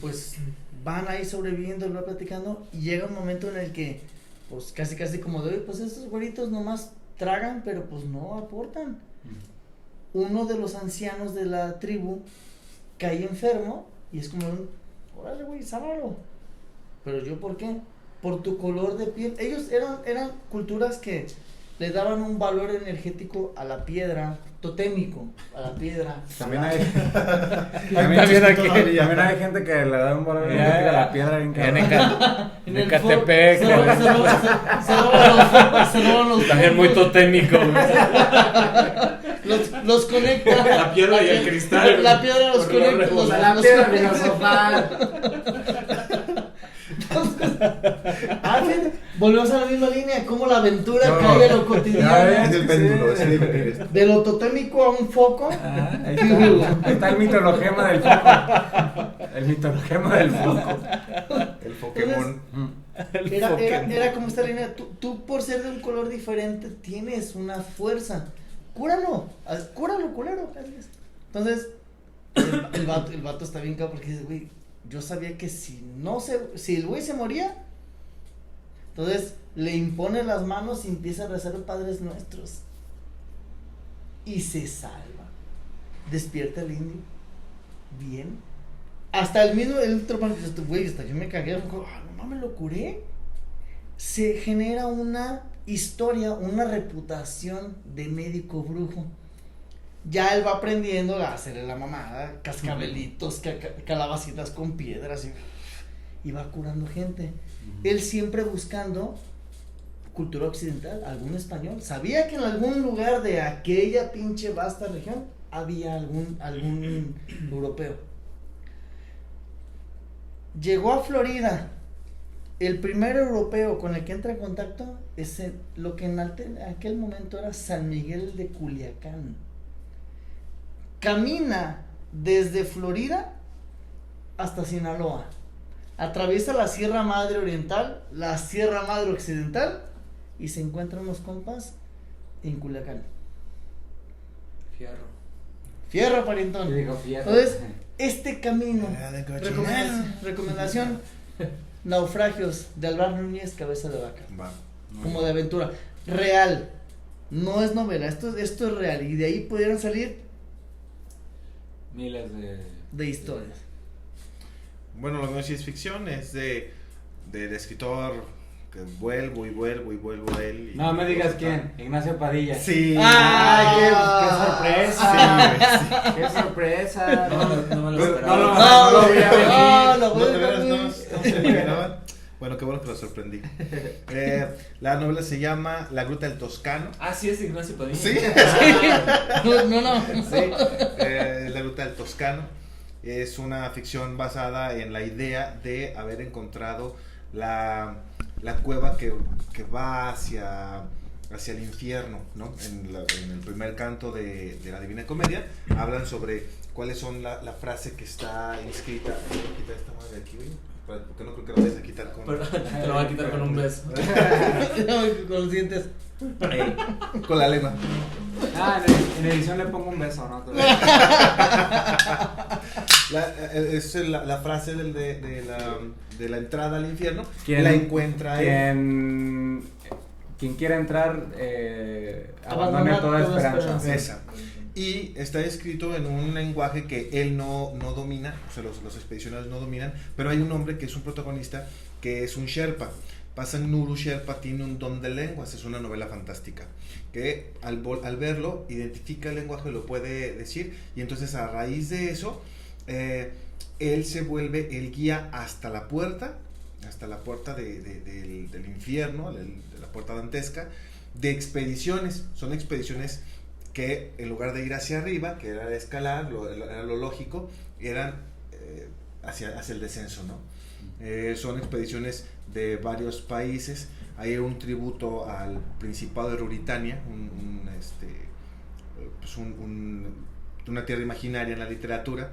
pues van ahí sobreviviendo, lo va platicando, y llega un momento en el que, pues casi como de hoy, pues estos güeritos nomás tragan, pero pues no aportan. Uno de los ancianos de la tribu cae enfermo, y es como órale güey, sábalo. Pero yo, ¿por qué? Por tu color de piel. Ellos eran culturas que le daban un valor energético a la piedra, totémico, a la piedra. También hay También hay gente que le da un valor energético a la piedra bien En cabrón. Ecatepec, Se roban los también muy totémico, güey. los conecta. La piedra y el cristal. La piedra los Por lo conecta. regular. La los piedra conecta. filosofal. Fíjate, volvemos a la misma línea, como la aventura No, cae de lo ya cotidiano, ves. Es el péndulo, es el divertido. de lo totémico a un foco. Ahí está el mitologema del foco. El mitologema del foco. El Pokémon. Era como esta línea, tú por ser de un color diferente tienes una fuerza. Cúralo, culero. Entonces, el vato está bien cabrón porque dice, güey, yo sabía que si el güey se moría, entonces le impone las manos y empieza a rezar los Padres Nuestros. Y se salva. Despierta el indio. Bien. Hasta el otro man dice, güey, hasta yo me cagué. No mames, lo curé. Se genera una historia, una reputación de médico brujo. Ya él va aprendiendo a hacerle la mamada, cascabelitos, calabacitas con piedras y va curando gente. Él siempre buscando cultura occidental, algún español. Sabía que en algún lugar de aquella pinche vasta región había algún europeo. Llegó a Florida. El primer europeo con el que entra en contacto es lo que en aquel momento era San Miguel de Culiacán. Camina desde Florida hasta Sinaloa. Atraviesa la Sierra Madre Oriental, la Sierra Madre Occidental y se encuentran unos compas en Culiacán. Fierro, parientón. Yo digo fierro. Entonces, este camino, recomendación, Naufragios de Alvar Núñez Cabeza de Vaca. Va. Como de aventura. Real. No es novela, esto es real. Y de ahí pudieron salir Miles de historias. Bueno, lo que no es ficción, es del escritor que vuelvo y vuelvo y vuelvo a él. No me digas quién, Ignacio Padilla. Sí. ¡Ay, qué sorpresa! Sí, güey, sí. ¡Qué sorpresa! No me lo Pero- esperaba. no lo voy a venir. lo No, voy de a veras, venir. no se imaginaban. Bueno, qué bueno que lo sorprendí. La novela se llama La Gruta del Toscano. Ah, sí, es Ignacio Padilla. Sí. No. Sí, La Gruta del Toscano es una ficción basada en la idea de haber encontrado la cueva que va hacia el infierno, ¿no? En el primer canto de la Divina Comedia hablan sobre cuáles son la frase que está inscrita. Voy a quitar esta madre de aquí, güey, porque no creo que la vayas a quitar con... Pero te lo va a quitar con un beso. Con los dientes. Con la lengua. En edición le pongo un beso, ¿no? Es la frase de la entrada al infierno. ¿Quién- la encuentra él. Quien quiera entrar, abandone toda esperanza. Esa. Y está escrito en un lenguaje que él no domina, o sea, los expedicionarios no dominan, pero hay un hombre que es un protagonista que es un Sherpa. Pasang Nuru Sherpa tiene un don de lenguas, es una novela fantástica, que al verlo identifica el lenguaje, lo puede decir, y entonces a raíz de eso, él se vuelve el guía hasta la puerta del infierno, de la puerta dantesca, de expediciones. Son expediciones que en lugar de ir hacia arriba, que era escalar, era lo lógico, eran hacia el descenso, ¿no? Son expediciones de varios países. Hay un tributo al Principado de Ruritania, una tierra imaginaria en la literatura,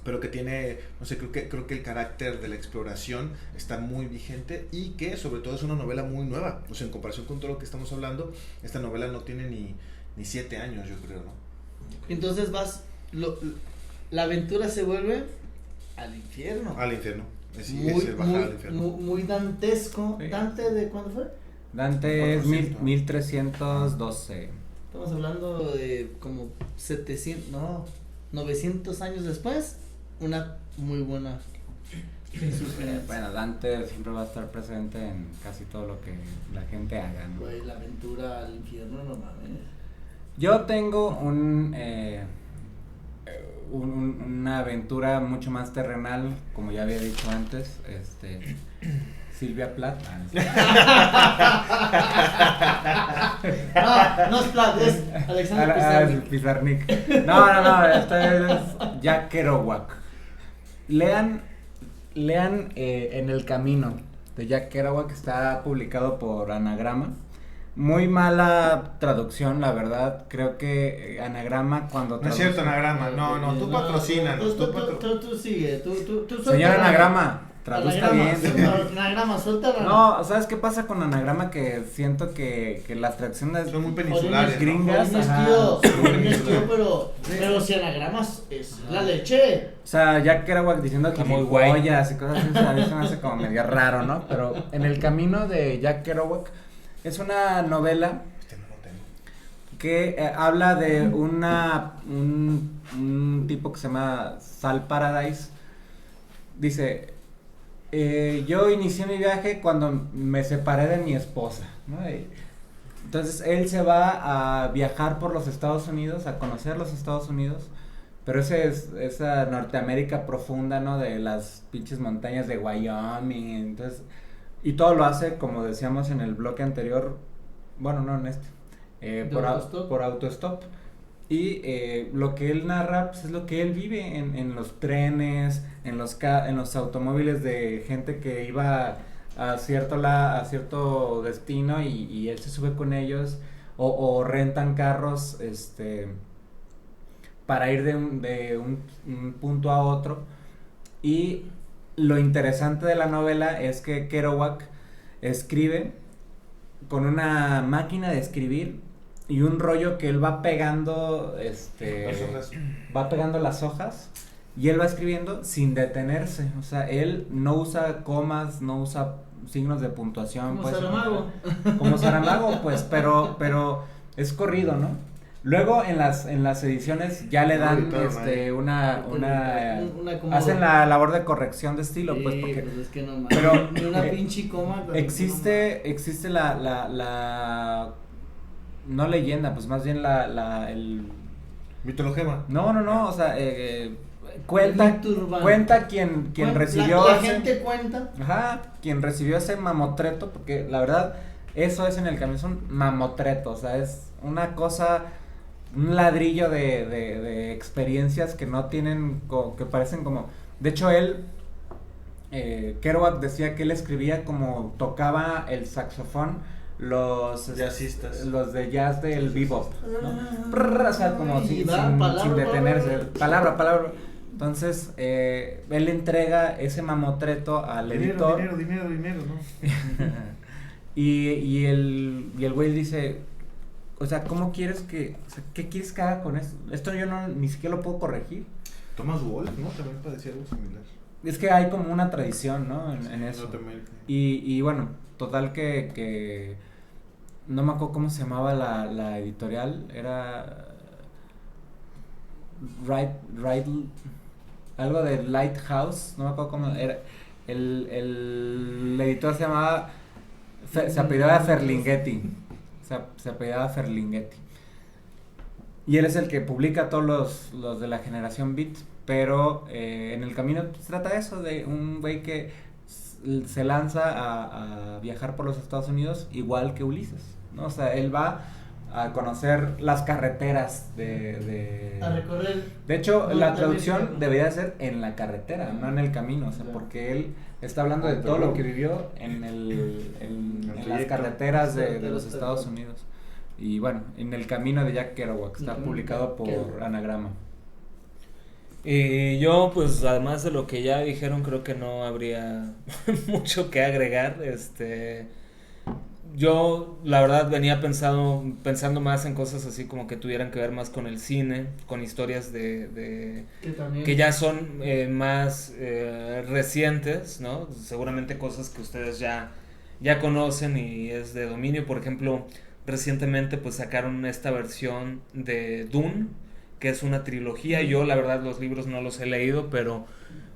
pero que tiene, no sé, creo que el carácter de la exploración está muy vigente y que sobre todo es una novela muy nueva. O sea, en comparación con todo lo que estamos hablando, esta novela no tiene ni 7 años, yo creo, ¿no? Entonces la aventura se vuelve al infierno. Al infierno. Es el bajar al infierno. Muy dantesco. Sí. ¿Dante de cuándo fue? Dante es 400. 1312. Estamos hablando de como 900 años después. Una muy buena. Bueno, Dante siempre va a estar presente en casi todo lo que la gente haga, ¿no? Güey, la aventura al infierno, no mames. Yo tengo una aventura mucho más terrenal, como ya había dicho antes, Silvia Plath. No es Plath, es Alexander Pizarnik. Pizarnik. No, esta es Jack Kerouac. Lean En el Camino de Jack Kerouac, está publicado por Anagrama. Muy mala traducción, la verdad. Creo que Anagrama cuando No es cierto, Anagrama. No, tú patrocínanos. Tú sigue. Tú Señor Anagrama, traduzca bien. Anagrama, suéltala. No, ¿sabes qué pasa con Anagrama? Que siento que las traducciones Son muy peninsulares, ¿no? gringas, pero si anagramas es la leche. O sea, Jack Kerouac diciendo que Está muy guay. joyas y cosas así, a veces me hace como medio raro, ¿no? Pero En el Camino de Jack Kerouac es una novela No lo tengo. que habla de un tipo que se llama Sal Paradise. Dice, yo inicié mi viaje cuando me separé de mi esposa, ¿no? Entonces él se va a viajar por los Estados Unidos, a conocer los Estados Unidos, pero esa Norteamérica profunda, ¿no? De las pinches montañas de Wyoming, entonces, y todo lo hace, como decíamos en el bloque anterior, bueno, no en por autostop. Y lo que él narra, pues, es lo que él vive en los trenes, en los automóviles de gente que iba a cierto destino y él se sube con ellos, o rentan carros para ir de un punto a otro. Y lo interesante de la novela es que Kerouac escribe con una máquina de escribir y un rollo que él va pegando, va pegando las hojas y él va escribiendo sin detenerse. O sea, él no usa comas, no usa signos de puntuación. Como pues, Saramago. Como Saramago, pues, pero es corrido, ¿no? Luego en las ediciones ya le dan una como- hacen la labor de corrección de estilo, Sí, pues porque pues es que no mames, pero, ni una pinche coma. pero existe la no leyenda, pues más bien el Mitologema. no, o sea, cuenta El mito urbano. quien Cuen- recibió la ese- gente cuenta. Ajá, quien recibió ese mamotreto, porque la verdad, eso es en el camino, es un mamotreto, o sea, es una cosa, un ladrillo de experiencias que no tienen, que parecen como, de hecho él, Kerouac decía que él escribía como tocaba el saxofón los Jazzistas. los de jazz del bebop, ¿no? O sea, como Y sin da palabra, detenerse, palabra. Entonces, él entrega ese mamotreto al editor. Dinero, ¿no? y el güey dice, o sea, ¿cómo quieres o sea, qué quieres que haga con esto? Esto yo ni siquiera lo puedo corregir. Thomas Wolfe, ¿no? También padecía algo similar. Es que hay como una tradición, ¿no? En eso. Norteamérica. Y bueno, total que no me acuerdo cómo se llamaba la editorial, era algo de Lighthouse, no me acuerdo cómo era. El editor se llamaba, se apellidaba Ferlinghetti, se apellidaba Ferlinghetti. Y él es el que publica todos los de la generación Beat, pero en el camino pues, trata eso de un güey que se lanza a viajar por los Estados Unidos igual que Ulises, ¿no? O sea, él va a conocer las carreteras A recorrer. De hecho, la No, traducción también- debería ser en la carretera, no en el camino, o sea, Claro. porque él está hablando de todo lo que vivió en las trayecto. carreteras de Carreteras, los Estados tal cual. Unidos. Y bueno, en el camino de Jack Kerouac, está Ujú. publicado por Kerouac. Anagrama. Y yo, pues, además de lo que ya dijeron, creo que no habría mucho que agregar. Yo, la verdad, venía pensando más en cosas así como que tuvieran que ver más con el cine, con historias Que también. que ya son más recientes, ¿no? Seguramente cosas que ustedes ya conocen y es de dominio. Por ejemplo, recientemente pues sacaron esta versión de Dune, que es una trilogía. Yo la verdad los libros no los he leído, pero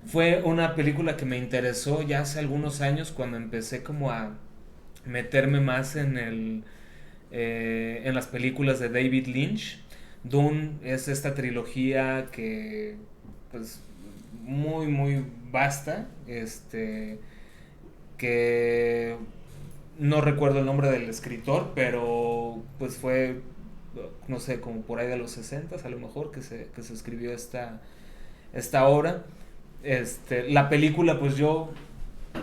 fue una película que me interesó ya hace algunos años cuando empecé como a meterme más en las películas de David Lynch. Dune es esta trilogía que pues muy muy vasta, que no recuerdo el nombre del escritor, pero pues fue, no sé, como por ahí de los 60 a lo mejor que se escribió esta obra. La película, pues yo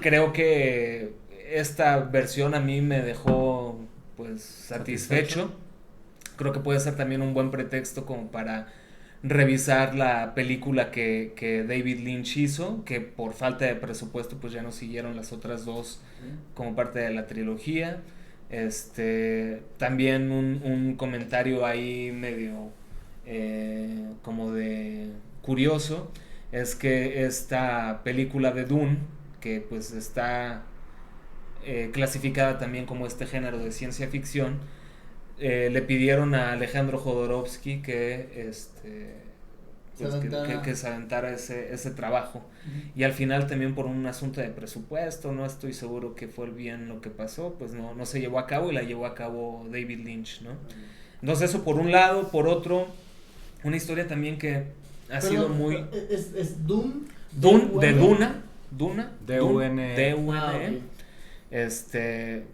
creo que esta versión a mí me dejó pues satisfecho. Creo que puede ser también un buen pretexto como para revisar la película que David Lynch hizo, que por falta de presupuesto pues ya no siguieron las otras dos como parte de la trilogía. También un comentario ahí medio como de curioso es que esta película de Dune, que pues está clasificada también como este género de ciencia ficción, le pidieron a Alejandro Jodorowsky que se aventara ese trabajo. Y al final también por un asunto de presupuesto, no estoy seguro que fue bien lo que pasó, pues no se llevó a cabo y la llevó a cabo David Lynch, ¿no? Entonces eso por un lado. Por otro, una historia también que ha sido muy... ¿Es Dune? Dune, de Dune. Duna, D-U-N-E. D-U-N-E. Ok.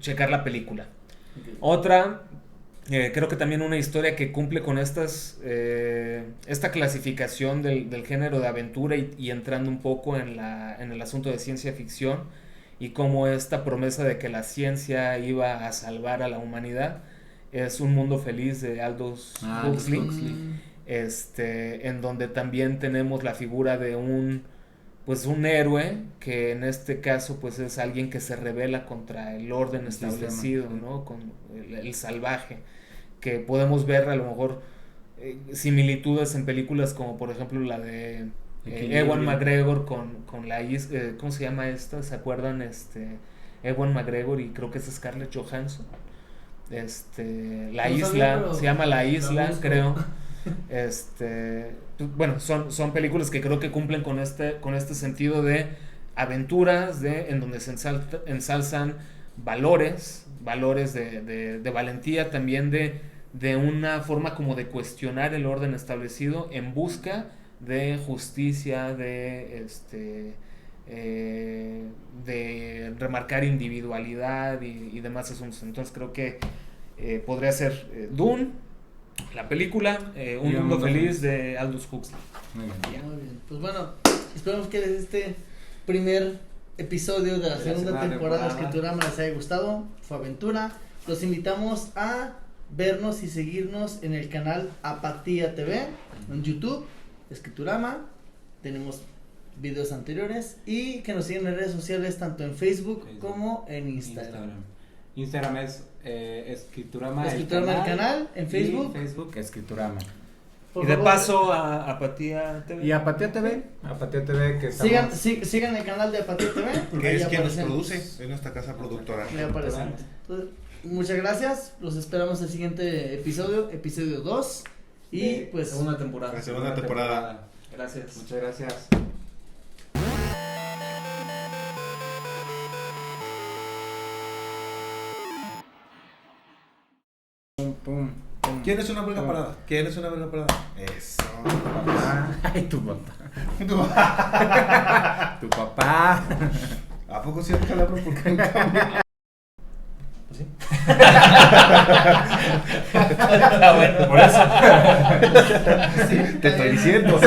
Checar la película. Ok. Otra, creo que también una historia que cumple con esta clasificación del género de aventura y entrando un poco en el asunto de ciencia ficción y cómo esta promesa de que la ciencia iba a salvar a la humanidad es Un Mundo Feliz de Aldous Huxley. En donde también tenemos la figura de un héroe que en este caso pues es alguien que se rebela contra el orden establecido, ¿no? Con el salvaje, que podemos ver a lo mejor similitudes en películas como por ejemplo la de Ewan McGregor con la ¿cómo se llama esta? ¿Se acuerdan? Ewan McGregor y creo que es Scarlett Johansson, La No Isla, sabía, pero se llama La Isla, busco. creo. Bueno, son películas que creo que cumplen con este sentido de aventuras, en donde se ensalzan valores de valentía, también de una forma como de cuestionar el orden establecido en busca de justicia, de remarcar individualidad y demás asuntos. Entonces creo que podría ser Dune, la película, Un Mundo Feliz de Aldous Huxley. Muy bien. Muy bien. Pues bueno, esperamos que este primer episodio de la segunda temporada de Escriturama les haya gustado. Fue aventura. Los invitamos a vernos y seguirnos en el canal Apatía TV en YouTube, Escriturama. Tenemos videos anteriores y que nos sigan en redes sociales tanto en Facebook como en Instagram. Instagram es Escriturama, Escriturama el canal, en Facebook. Y Facebook Escriturama. Por Y de favor, paso a Apatía TV. Y Apatía TV que estamos... sigan el canal de Apatía TV. Que ahí es quien nos aparecemos. produce, es nuestra casa productora. Ahí aparecemos. Entonces, muchas gracias. Los esperamos el siguiente episodio 2. Y pues Segunda temporada. La segunda temporada. Gracias. Muchas gracias. Pum, pum, pum. ¿Quién es una verga Pum. parada? ¿Quién es una verga parada? Eso. Ay, tu papá. Tu papá. ¿A poco sí es calabro? Porque nunca Pues sí. Bueno, por eso. te estoy diciendo. Sí.